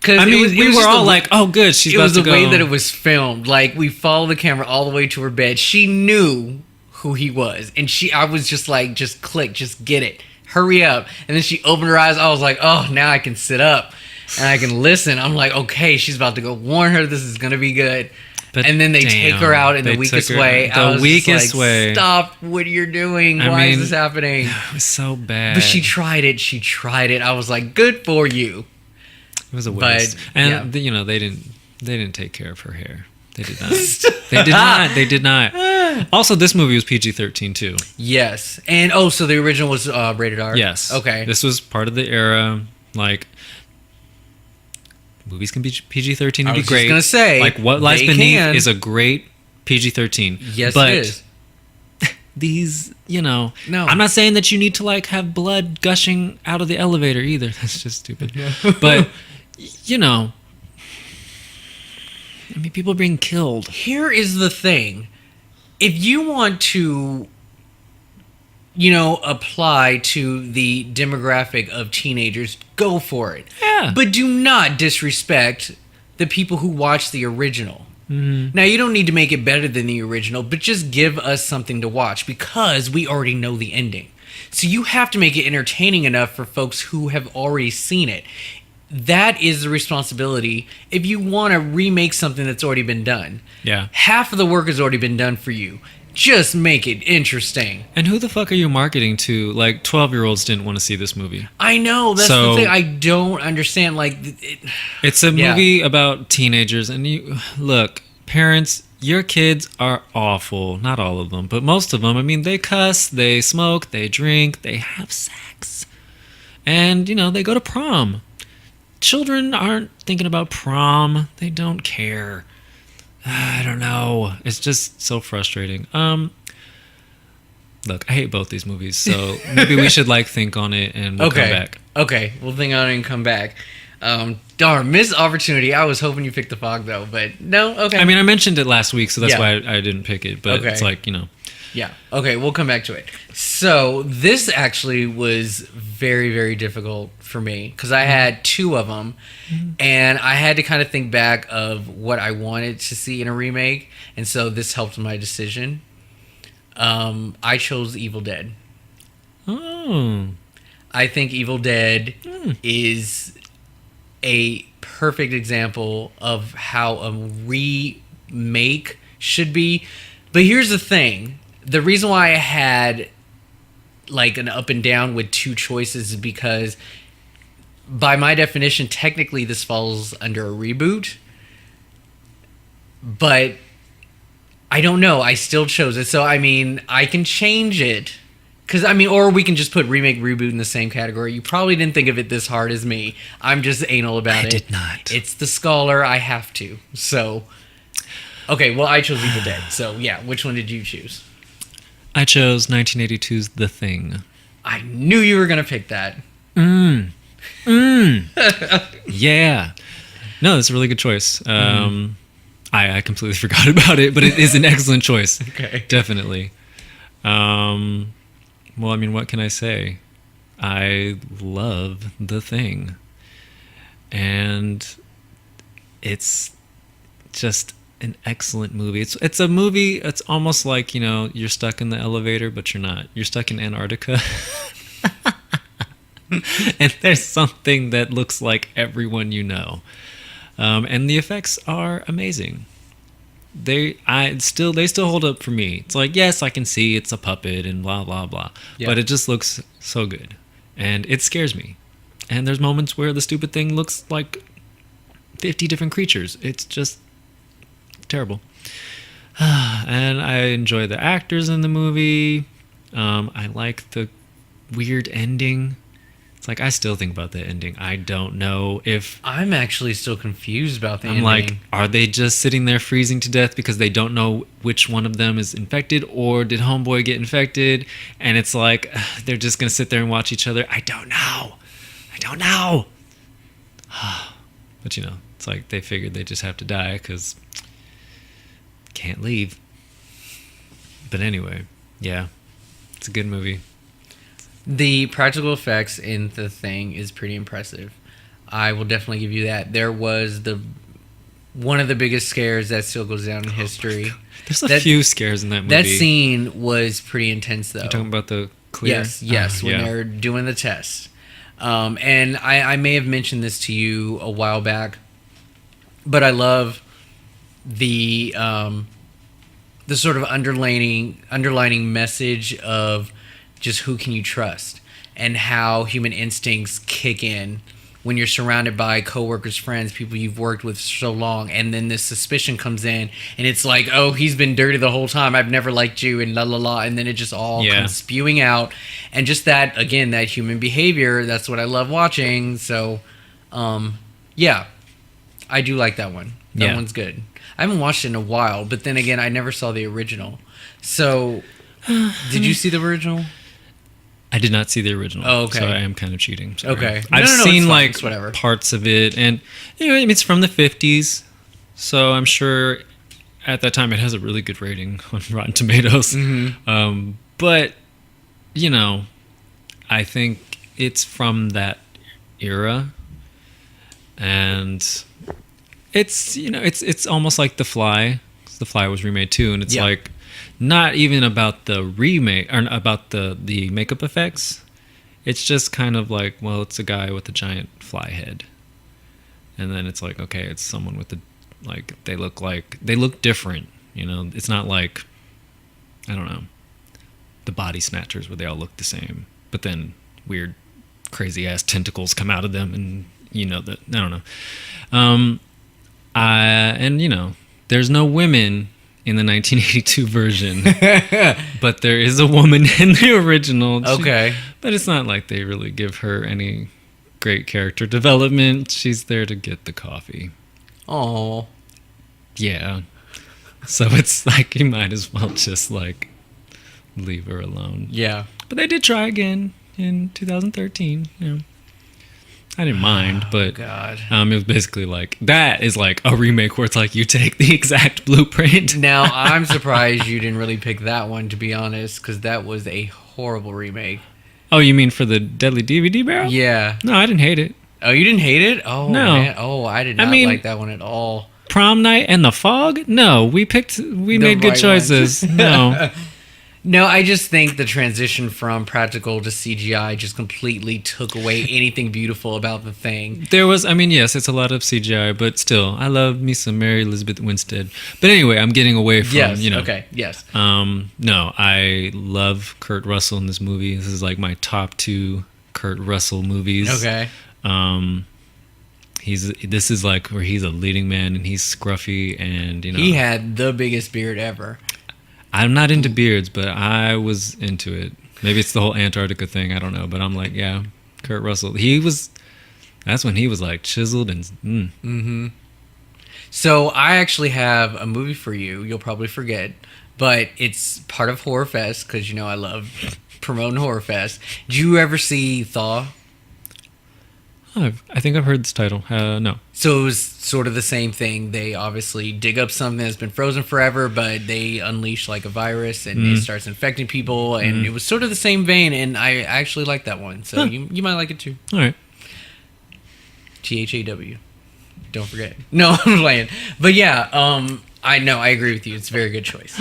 I mean, we were all like, oh good, she's about to go. It was the way that it was filmed. Like, we followed the camera all the way to her bed. She knew who he was. And I was just like, just click, just get it. Hurry up. And then she opened her eyes. I was like, oh, now I can sit up and I can listen. I'm like, okay, she's about to go warn her. This is going to be good. But and then they take her out in the weakest way. The weakest way. Stop what you're doing. Why is this happening? It was so bad. But she tried it. I was like, good for you. It was a waste. And you know, they didn't take care of her hair. They did not. They did not. Also, this movie was PG-13 too. Yes. And so the original was rated R? Yes. Okay. This was part of the era. Like, movies can be PG-13 and be great. I was just going to say, like, What Lies Beneath is a great PG-13. Yes, but it is. These, you know, no. I'm not saying that you need to like have blood gushing out of the elevator either. That's just stupid. But, you know, I mean, people are being killed. Here is the thing. If you want to, you know, apply to the demographic of teenagers, go for it. Yeah. But do not disrespect the people who watch the original. Mm-hmm. Now, you don't need to make it better than the original, but just give us something to watch because we already know the ending. So you have to make it entertaining enough for folks who have already seen it. That is the responsibility if you want to remake something that's already been done. Yeah. Half of the work has already been done for you. Just make it interesting. And who the fuck are you marketing to? Like, 12-year-olds didn't want to see this movie. I know. That's the thing. I don't understand. Like, it's a movie about teenagers. And you look, parents, your kids are awful. Not all of them, but most of them. I mean, they cuss, they smoke, they drink, they have sex. And, they go to prom. Children aren't thinking about prom. They don't care. I don't know. It's just so frustrating. Look, I hate both these movies, so maybe we should think on it and we'll come back. Okay, we'll think on it and come back. Darn, missed opportunity. I was hoping you picked The Fog, though, but no. Okay. I mean, I mentioned it last week, so that's why I didn't pick it. But it's Yeah. Okay, we'll come back to it. So this actually was very, very difficult for me because I had two of them, and I had to kind of think back of what I wanted to see in a remake, and so this helped my decision. I chose Evil Dead. Oh. I think Evil Dead is a perfect example of how a remake should be. But here's the thing. The reason why I had an up and down with two choices is because by my definition, technically this falls under a reboot. But I don't know. I still chose it. So, I mean, I can change it. Or we can just put remake, reboot in the same category. You probably didn't think of it this hard as me. I'm just anal about it. I did not. It's the scholar. I have to. So, okay, well, I chose Evil Dead. So, yeah, which one did you choose? I chose 1982's The Thing. I knew you were going to pick that. Yeah. No, it's a really good choice. I completely forgot about it, but it is an excellent choice. Okay. Definitely. Well, I mean, what can I say? I love The Thing. And it's just an excellent movie. It's a movie. It's almost like you're stuck in the elevator, but you're not. You're stuck in Antarctica, and there's something that looks like everyone you know, and the effects are amazing. They still hold up for me. It's like, yes, I can see it's a puppet and blah blah blah, but it just looks so good, and it scares me. And there's moments where the stupid thing looks like 50 different creatures. It's just terrible. And I enjoy the actors in the movie. I like the weird ending. It's like, I still think about the ending. I don't know if... I'm actually still confused about the ending. I'm like, are they just sitting there freezing to death because they don't know which one of them is infected? Or did Homeboy get infected? And it's like, they're just going to sit there and watch each other? I don't know. But it's like they figured they just have to die because... can't leave. But anyway, yeah, it's a good movie. The practical effects in The Thing is pretty impressive. I will definitely give you that. There was one of the biggest scares that still goes down in history. There's a few scares in that movie. That scene was pretty intense, though. You're talking about the clear? Yes, when they're doing the test. And I may have mentioned this to you a while back, but I love the sort of underlining message of just who can you trust and how human instincts kick in when you're surrounded by coworkers, friends, people you've worked with so long, and then this suspicion comes in and it's like, oh, he's been dirty the whole time, I've never liked you, and la la la, and then it just all comes spewing out. And just that, again, that human behavior, that's what I love watching. So yeah, I do like that one. That one's good. I haven't watched it in a while, but then again, I never saw the original. So, did you see the original? I did not see the original. Oh, okay. So I am kind of cheating. Sorry. Okay. I've seen whatever. Parts of it, and it's from the 50s, so I'm sure at that time it has a really good rating on Rotten Tomatoes. Mm-hmm. But I think it's from that era, and it's almost like The Fly. The Fly was remade too, and it's like not even about the remake or about the makeup effects. It's just kind of like, well, it's a guy with a giant fly head, and then it's like, okay, it's someone with they look different. It's not like I don't know, the Body Snatchers, where they all look the same, but then weird, crazy ass tentacles come out of them, and that I don't know. And there's no women in the 1982 version, but there is a woman in the original. Okay, but it's not like they really give her any great character development. She's there to get the coffee. Oh, yeah. So it's like you might as well just like leave her alone. Yeah. But they did try again in 2013. Yeah. I didn't mind, but God. It was basically like that is like a remake where it's like you take the exact blueprint. Now I'm surprised you didn't really pick that one, to be honest, because that was a horrible remake. Oh, you mean for the Deadly DVD Barrel? Yeah. No, I didn't hate it. Oh, you didn't hate it? Oh, no. Man. Oh, I did not like that one at all. Prom Night and the Fog? No, we made good choices. No. No, I just think the transition from practical to CGI just completely took away anything beautiful about the thing. There was, yes, it's a lot of CGI, but still, I love me some Mary Elizabeth Winstead. But anyway, I'm getting away from, okay, yes. No, I love Kurt Russell in this movie. This is like my top 2 Kurt Russell movies. Okay. This is like where he's a leading man and he's scruffy and, He had the biggest beard ever. I'm not into beards, but I was into it. Maybe it's the whole Antarctica thing. I don't know. But I'm like, yeah, Kurt Russell. That's when he was like chiseled and... Mm-hmm. So I actually have a movie for you. You'll probably forget. But it's part of Horror Fest because, I love promoting Horror Fest. Did you ever see Thaw? I think I've heard this title. No. So it was sort of the same thing. They obviously dig up something that's been frozen forever, but they unleash like a virus and it starts infecting people. And it was sort of the same vein. And I actually like that one. So you might like it too. All right. THAW. Don't forget. No, I'm playing. But yeah, I know. I agree with you. It's a very good choice.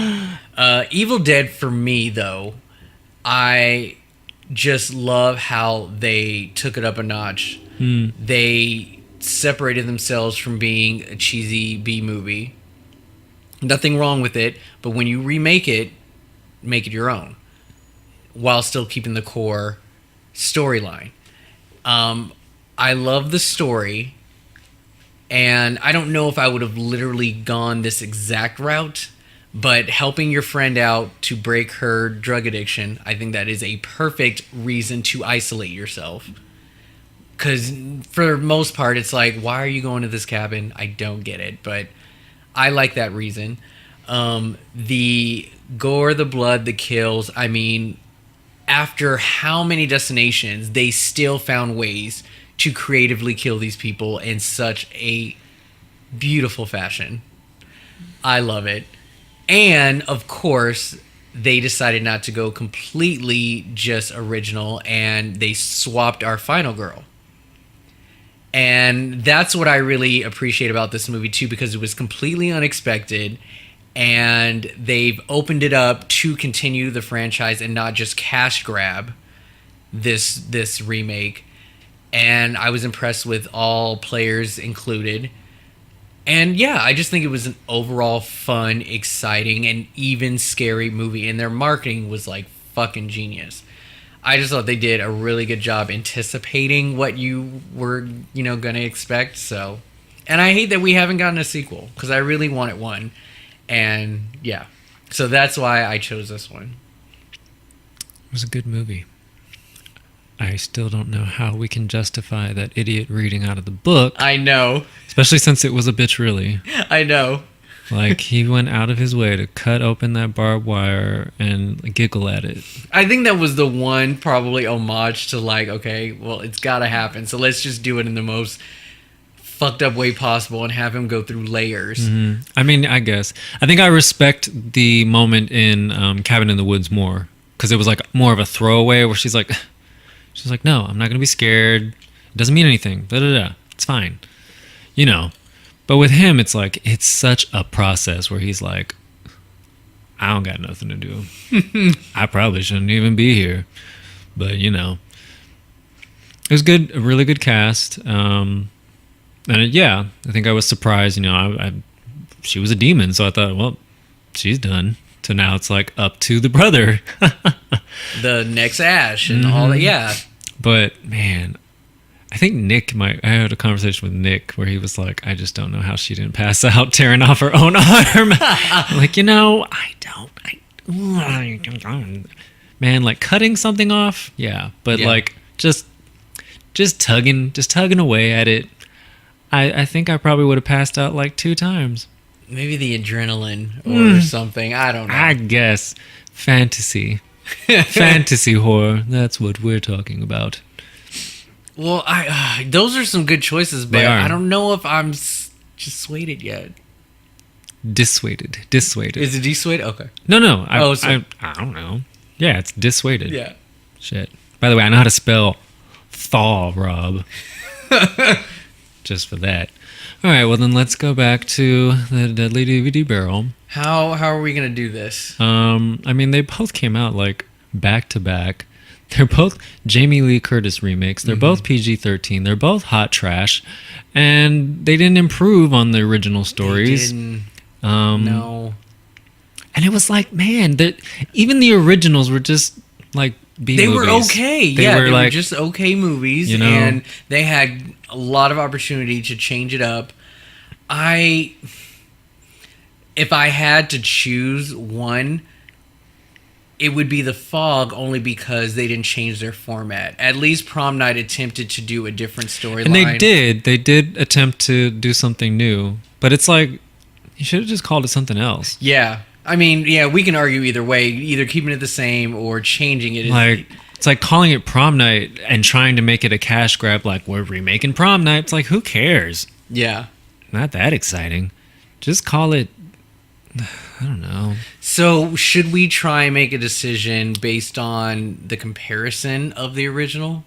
Evil Dead for me, though, I just love how they took it up a notch. They separated themselves from being a cheesy B movie. Nothing wrong with it, but when you remake it, make it your own while still keeping the core storyline. I love the story, and I don't know if I would have literally gone this exact route, but helping your friend out to break her drug addiction, I think that is a perfect reason to isolate yourself. Because for the most part, it's like, why are you going to this cabin? I don't get it, but I like that reason. The gore, the blood, the kills, after how many destinations, they still found ways to creatively kill these people in such a beautiful fashion. I love it. And, of course, they decided not to go completely just original, and they swapped our final girl. And that's what I really appreciate about this movie, too, because it was completely unexpected, and they've opened it up to continue the franchise and not just cash grab this remake. And I was impressed with all players included. And yeah, I just think it was an overall fun, exciting, and even scary movie. And their marketing was like fucking genius. I just thought they did a really good job anticipating what you were, going to expect. So, and I hate that we haven't gotten a sequel because I really wanted one. And yeah, so that's why I chose this one. It was a good movie. I still don't know how we can justify that idiot reading out of the book. I know. Especially since it was a bitch, really. I know. Like, he went out of his way to cut open that barbed wire and giggle at it. I think that was the one probably homage to like, okay, well, it's got to happen. So let's just do it in the most fucked up way possible and have him go through layers. Mm-hmm. I guess. I think I respect the moment in Cabin in the Woods more. Because it was like more of a throwaway where she's like, no, I'm not going to be scared. It doesn't mean anything. Da-da-da. It's fine. But with him, it's like, it's such a process where he's like, I don't got nothing to do. I probably shouldn't even be here. But, it was good, a really good cast. I think I was surprised, she was a demon. So I thought, well, she's done. to now it's like up to the brother. The next Ash and all that. Yeah. But man, I think I had a conversation with Nick where he was like, I just don't know how she didn't pass out tearing off her own arm. Like, man, like cutting something off. Yeah. But like just tugging away at it. I think I probably would have passed out like 2 times. Maybe the adrenaline or something. I don't know. I guess. Fantasy. Fantasy horror. That's what we're talking about. Well, those are some good choices, but I don't know if I'm just swayed yet. Dissuaded. Is it dissuaded? Okay. No. I don't know. Yeah, it's dissuaded. Yeah. Shit. By the way, I know how to spell thaw, Rob. Just for that. All right, well then let's go back to the Deadly DVD Barrel. How are we gonna do this? I mean, they both came out like back to back. They're both Jamie Lee Curtis remakes. They're both PG-13. They're both hot trash, and they didn't improve on the original stories. They didn't. No. And it was like, man, even the originals were just like B-movies. They were okay. They were just okay movies, and they had a lot of opportunity to change it up. If I had to choose one, it would be The Fog, only because they didn't change their format. At least Prom Night attempted to do a different storyline. And they did attempt to do something new, but it's like you should have just called it something else. Yeah. I mean, yeah, we can argue either way, either keeping it the same or changing it. It's like calling it Prom Night and trying to make it a cash grab, like we're remaking Prom Night. It's like, who cares? Yeah. Not that exciting. Just call it, I don't know. So should we try and make a decision based on the comparison of the original?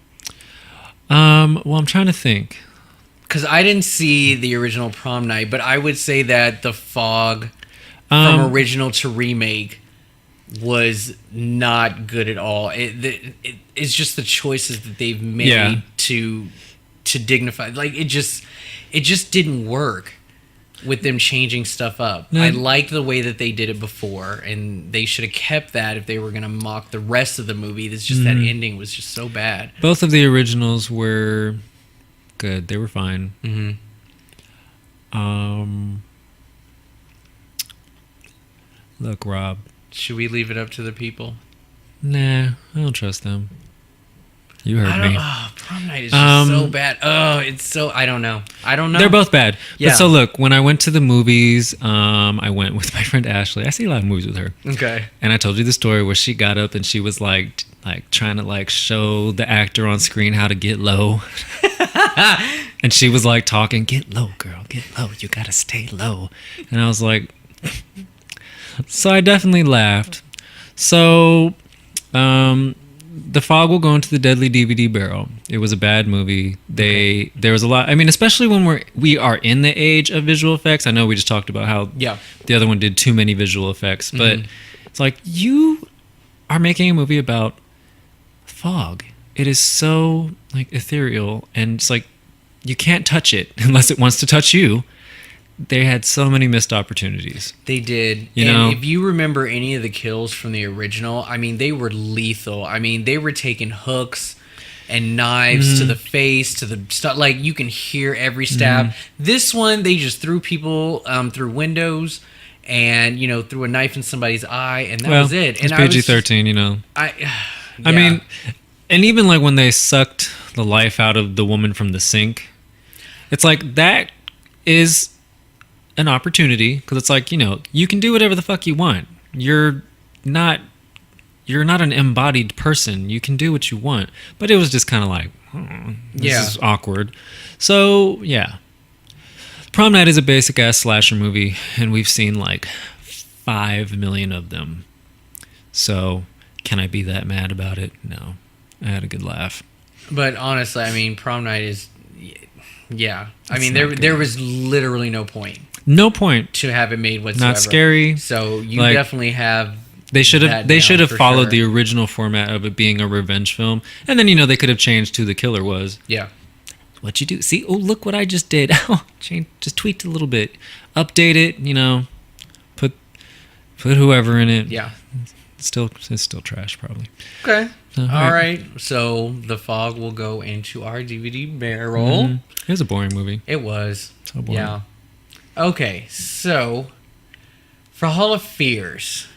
Well, I'm trying to think. Because I didn't see the original Prom Night, but I would say that The Fog, from original to remake, was not good at all. It's just the choices that they've made to dignify. Like it just didn't work with them changing stuff up. I liked the way that they did it before, and they should have kept that if they were going to mock the rest of the movie. It's just that ending was just so bad. Both of the originals were good. They were fine. Look, Rob. Should we leave it up to the people? Nah, I don't trust them. You heard me. Prom Night is just so bad. It's so... I don't know. They're both bad. Yeah. But so look, when I went to the movies, I went with my friend Ashley. I see a lot of movies with her. Okay. And I told you the story where she got up and she was like trying to like show the actor on screen how to get low. And she was like talking, get low, girl, get low. You gotta stay low. And I was like... So I definitely laughed. So, The Fog will go into the Deadly DVD Barrel. It was a bad movie. There was a lot. I mean, especially when we are in the age of visual effects. I know we just talked about how the other one did too many visual effects, but it's like you are making a movie about fog. It is so like ethereal, and it's like you can't touch it unless it wants to touch you. They had so many missed opportunities. They did. You know? If you remember any of the kills from the original, I mean, they were lethal. I mean, they were taking hooks and knives to the face, to the stuff. Like, you can hear every stab. This one, they just threw people through windows and, threw a knife in somebody's eye, and that was it. And it's PG-13, I mean, and even like when they sucked the life out of the woman from the sink, it's like that is an opportunity, because it's like, you can do whatever the fuck you want. You're not an embodied person. You can do what you want. But it was just kind of like, this is awkward. So yeah, Prom Night is a basic ass slasher movie, and we've seen like 5 million of them. So can I be that mad about it? No, I had a good laugh. But honestly, I mean, Prom Night is, I mean, there was literally no point. No point to have it made whatsoever. Not scary. So you definitely have. They should have followed the original format of it being a revenge film, and then they could have changed who the killer was. Yeah. What you do? See? Oh, look what I just did. Just tweaked a little bit, update it. Put whoever in it. Yeah. It's still trash, probably. Okay. So, all right. So The Fog will go into our DVD barrel. It was a boring movie. It was. So boring. Yeah. Okay. So for Hall of Fears,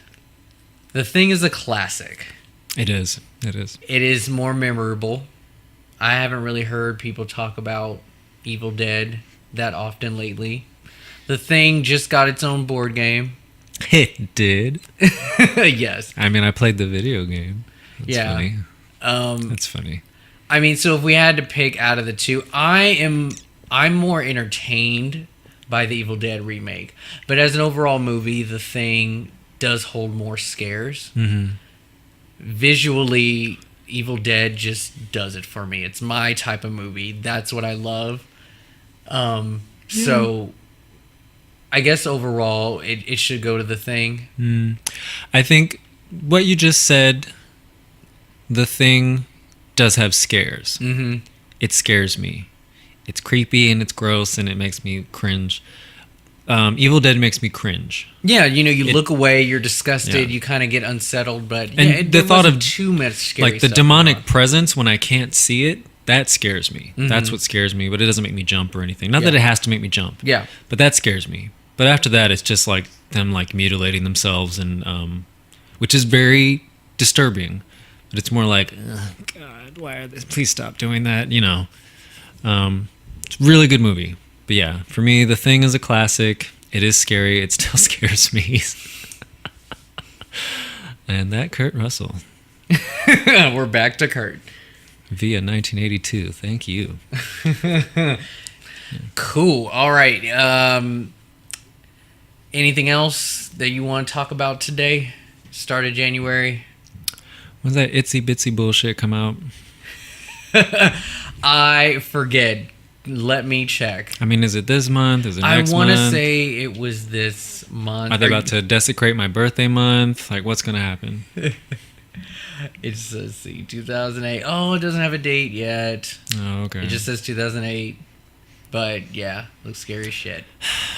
The Thing is a classic. It is. It is. It is more memorable. I haven't really heard people talk about Evil Dead that often lately. The Thing just got its own board game. It did. Yes. I mean, I played the video game. That's yeah. funny. Um, That's funny. I mean, so if we had to pick out of the two, I'm more entertained by the Evil Dead remake. But as an overall movie, The Thing does hold more scares. Mm-hmm. Visually, Evil Dead just does it for me. It's my type of movie. That's what I love. So I guess overall, it should go to The Thing. I think what you just said, The Thing does have scares. Mm-hmm. It scares me. It's creepy and it's gross and it makes me cringe. Evil Dead makes me cringe. Yeah, you look away, you're disgusted, Yeah. you kind of get unsettled, but And the thought of too much scary like the stuff demonic presence when I can't see it, that scares me. That's what scares me, but it doesn't make me jump or anything. Not that it has to make me jump. Yeah. But that scares me. But after that, it's just like them like mutilating themselves, and which is very disturbing. But it's more like, oh, God, why are they? Please stop doing that. It's a really good movie. But yeah, for me, The Thing is a classic. It is scary. It still scares me. And that Kurt Russell. We're back to Kurt. Via 1982. Thank you. Cool. All right. Anything else that you want to talk about today? Start of January. When's that itsy bitsy bullshit come out? I forget. Let me check. I mean, is it this month? Is it next month? I want to say it was this month. Are they about to desecrate my birthday month? Like, what's going to happen? It's, let's see, 2008. Oh, it doesn't have a date yet. Oh, okay. It just says 2008. But, yeah, looks scary as shit.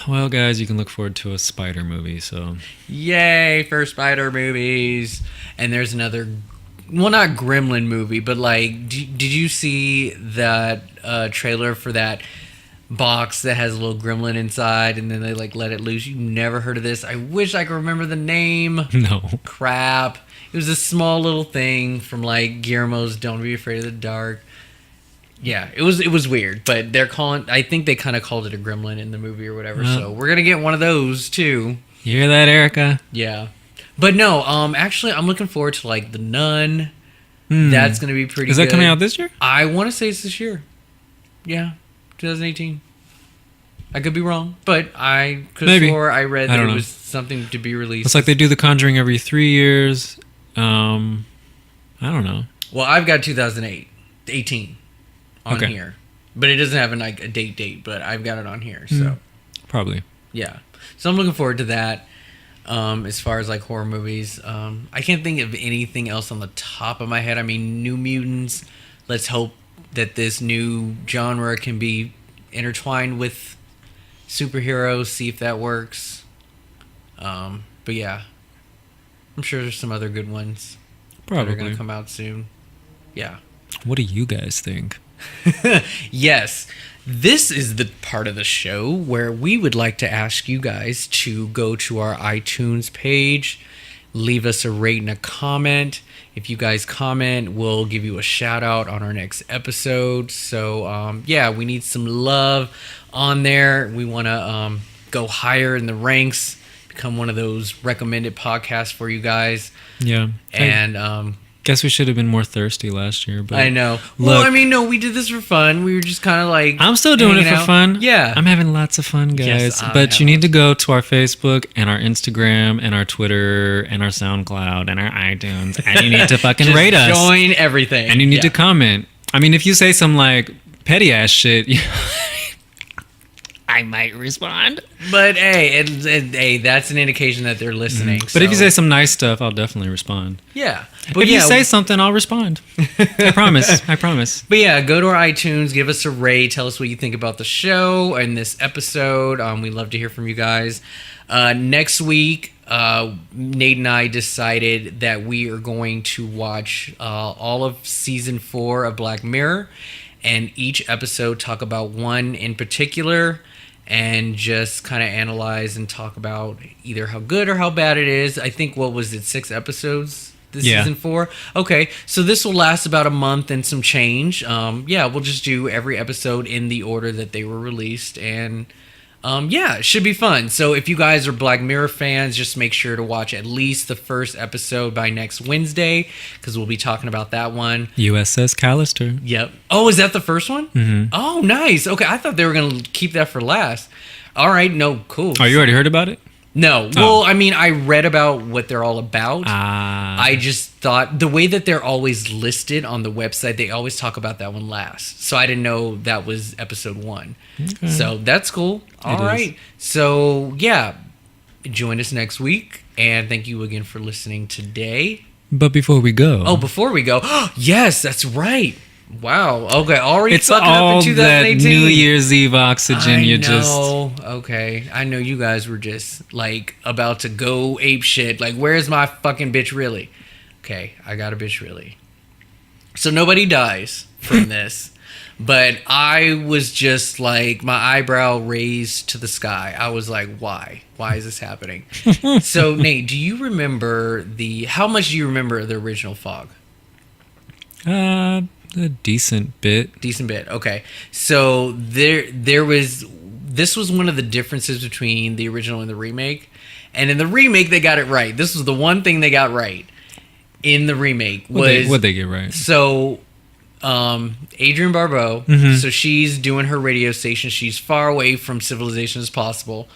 Well, guys, you can look forward to a spider movie, so... Yay for spider movies. And there's another... Well, not Gremlin movie, but, like, did you see that trailer for that box that has a little gremlin inside and then they, like, let it loose? You never heard of this? I wish I could remember the name. No. Crap. It was a small little thing from, like, Guillermo's Don't Be Afraid of the Dark. Yeah, it was weird, but I think they kind of called it a gremlin in the movie or whatever, so we're going to get one of those, too. You hear that, Erica? Yeah. But no, actually, I'm looking forward to, like, The Nun. That's going to be pretty good. Is that coming out this year? I want to say it's this year. Yeah, 2018. I could be wrong, but I could have swore I read that it was something to be released. It's like they do The Conjuring every 3 years. I don't know. Well, I've got 2018 on here. But it doesn't have a date, but I've got it on here, so. Probably. Yeah. So I'm looking forward to that. As far as like horror movies, I can't think of anything else on the top of my head. I mean, New Mutants. Let's hope that this new genre can be intertwined with superheroes. See if that works. But yeah, I'm sure there's some other good ones that are going to come out soon. Yeah. What do you guys think? Yes. This is the part of the show where we would like to ask you guys to go to our iTunes page, leave us a rate and a comment. If you guys comment, we'll give you a shout out on our next episode. So, yeah, we need some love on there. We want to go higher in the ranks, become one of those recommended podcasts for you guys. Yeah. And guess we should have been more thirsty last year, but I know. Look, well, I mean, no, we did this for fun. We were just kind of like I'm still doing it for fun. Yeah. I'm having lots of fun, guys. Yes, but you need to go to our Facebook and our Instagram and our Twitter and our SoundCloud and our iTunes, and you need to fucking rate us. Join everything. And you need to comment. I mean, if you say some like petty ass shit, I might respond. But hey, hey, that's an indication that they're listening. But if you say some nice stuff, I'll definitely respond. Yeah. But if you say something, I'll respond. I promise. I promise. But yeah, go to our iTunes, give us a rate, tell us what you think about the show and this episode. We love to hear from you guys. Next week, Nate and I decided that we are going to watch all of season 4 of Black Mirror, and each episode talk about one in particular, and just kind of analyze and talk about either how good or how bad it is. I think, what was it, 6 episodes this season 4? Okay, so this will last about a month and some change. We'll just do every episode in the order that they were released, and it should be fun. So if you guys are Black Mirror fans, just make sure to watch at least the first episode by next Wednesday, because we'll be talking about that one. USS Callister. Yep. Oh, is that the first one? Mm-hmm. Oh, nice. Okay, I thought they were going to keep that for last. All right, no, cool. Oh, you already heard about it? No. Well, I mean, I read about what they're all about. I just thought the way that they're always listed on the website, they always talk about that one last. So I didn't know that was episode 1. Okay. So that's cool. All right. So, yeah, join us next week. And thank you again for listening today. But before we go. Oh, before we go. Yes, that's right. Wow. Okay. Already it's fucking all up in 2018. That New Year's Eve oxygen. Okay. I know you guys were just like about to go ape shit. Like, where's my fucking bitch really? Okay. I got a bitch really. So nobody dies from this. But I was just like, my eyebrow raised to the sky. I was like, why? Why is this happening? So, Nate, do you remember how much do you remember of the original Fog? A decent bit. Okay. So this was one of the differences between the original and the remake. And in the remake, they got it right. This was the one thing they got right in the remake. What'd they get right? So, Adrienne Barbeau, so she's doing her radio station. She's far away from civilization as possible.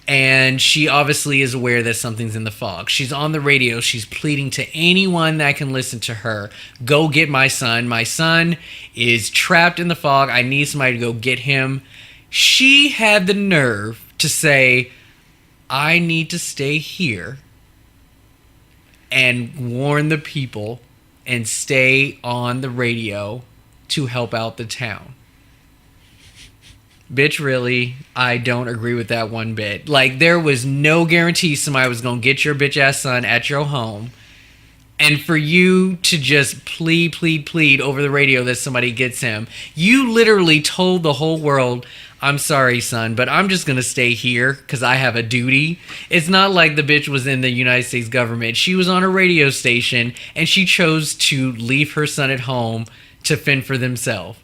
And she obviously is aware that something's in the fog. She's on the radio. She's pleading to anyone that can listen to her. Go get my son. My son is trapped in the fog. I need somebody to go get him. She had the nerve to say, I need to stay here and warn the people and stay on the radio to help out the town. Bitch, really, I don't agree with that one bit. Like, there was no guarantee somebody was going to get your bitch-ass son at your home. And for you to just plead over the radio that somebody gets him. You literally told the whole world, I'm sorry, son, but I'm just going to stay here because I have a duty. It's not like the bitch was in the United States government. She was on a radio station, and she chose to leave her son at home to fend for themselves.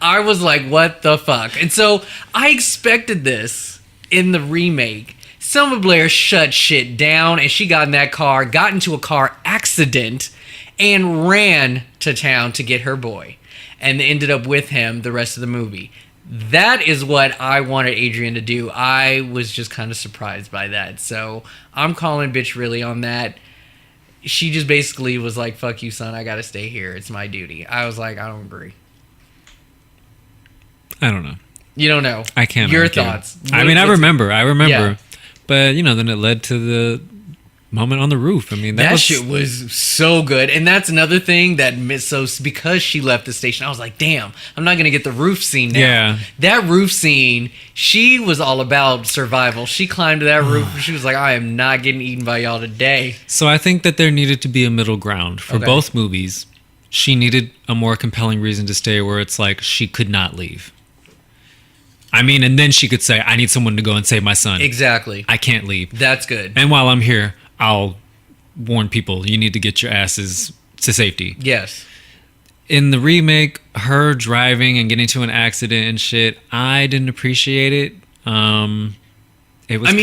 I was like, what the fuck? And so I expected this in the remake. Selma Blair shut shit down, and she got in that car, got into a car accident, and ran to town to get her boy. And ended up with him the rest of the movie. That is what I wanted Adrienne to do. I was just kind of surprised by that. So I'm calling bitch really on that. She just basically was like, fuck you, son. I got to stay here. It's my duty. I was like, I don't agree. I don't know. You don't know. I can't. Your thoughts. I mean, I remember. Yeah. But, then it led to the moment on the roof. I mean, that shit was so good. And that's another thing that because she left the station, I was like, damn, I'm not going to get the roof scene now. Yeah. That roof scene, she was all about survival. She climbed to that roof and she was like, I am not getting eaten by y'all today. So I think that there needed to be a middle ground for both movies. She needed a more compelling reason to stay where it's like she could not leave. I mean, and then she could say, I need someone to go and save my son. Exactly. I can't leave. That's good. And while I'm here, I'll warn people, you need to get your asses to safety. Yes. In the remake, her driving and getting to an accident and shit, I didn't appreciate it.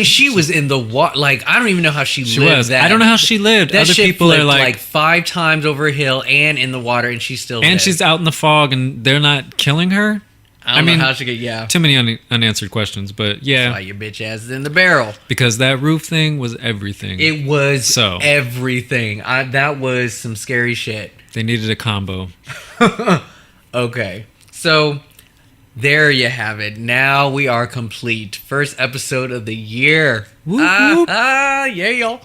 She was in the water. Like, I don't even know how she lived that. I don't know how she lived. That Other shit people are like 5 times over a hill and in the water, and she's still dead. She's out in the fog, and they're not killing her. I don't know how she get, Too many unanswered questions, but yeah. That's why your bitch ass is in the barrel. Because that roof thing was everything. It was everything. That was some scary shit. They needed a combo. Okay. So, There you have it. Now we are complete. First episode of the year. Whoop, whoop. Yeah, y'all.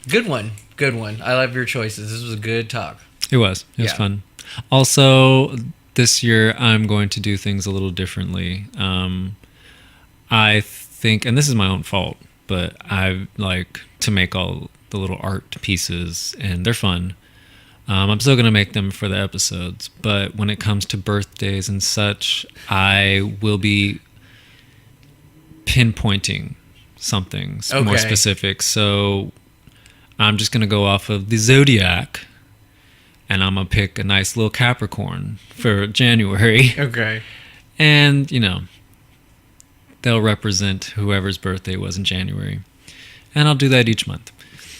Good one. Good one. I love your choices. This was a good talk. It was fun. Also, this year I'm going to do things a little differently. I think, and this is my own fault, but I like to make all the little art pieces, and they're fun. I'm still going to make them for the episodes, but when it comes to birthdays and such, I will be pinpointing something more specific. So I'm just going to go off of the zodiac, and I'm going to pick a nice little Capricorn for January. Okay. And, you know, they'll represent whoever's birthday was in January. And I'll do that each month.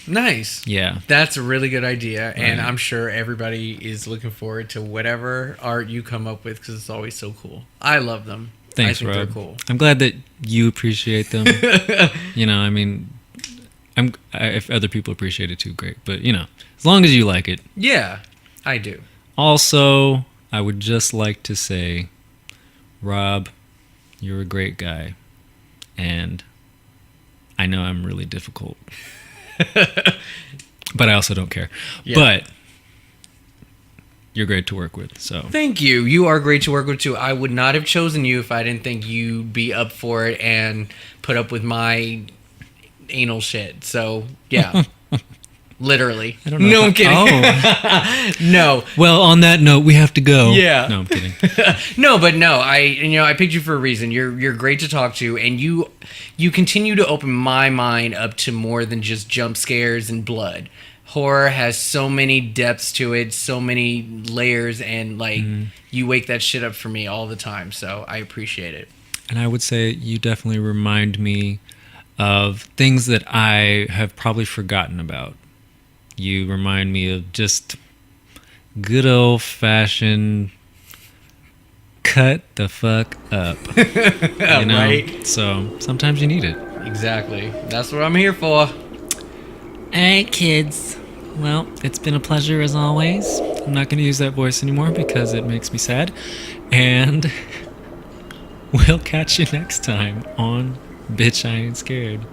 Nice. Yeah. That's a really good idea. Right. And I'm sure everybody is looking forward to whatever art you come up with because it's always so cool. I love them. Thanks, I think Rob. they're cool. I'm glad that you appreciate them. You know, I mean, if other people appreciate it too, great. But, you know, as long as you like it. Yeah, I do. Also, I would just like to say, Rob, you're a great guy. And I know I'm really difficult. But I also don't care. Yeah. But you're great to work with. So thank you. You are great to work with too. I would not have chosen you if I didn't think you'd be up for it and put up with my anal shit. So yeah. Literally. I don't know. No, I'm kidding. Oh. No. Well, on that note, we have to go. Yeah. No, I'm kidding. No, but no, I picked you for a reason. You're great to talk to, and you continue to open my mind up to more than just jump scares and blood. Horror has so many depths to it, so many layers, and like you wake that shit up for me all the time. So I appreciate it. And I would say you definitely remind me of things that I have probably forgotten about. You remind me of just good old-fashioned cut the fuck up. You know? Right. So sometimes you need it. Exactly. That's what I'm here for. All right, kids. Well, it's been a pleasure as always. I'm not going to use that voice anymore because it makes me sad. And we'll catch you next time on Bitch I Ain't Scared.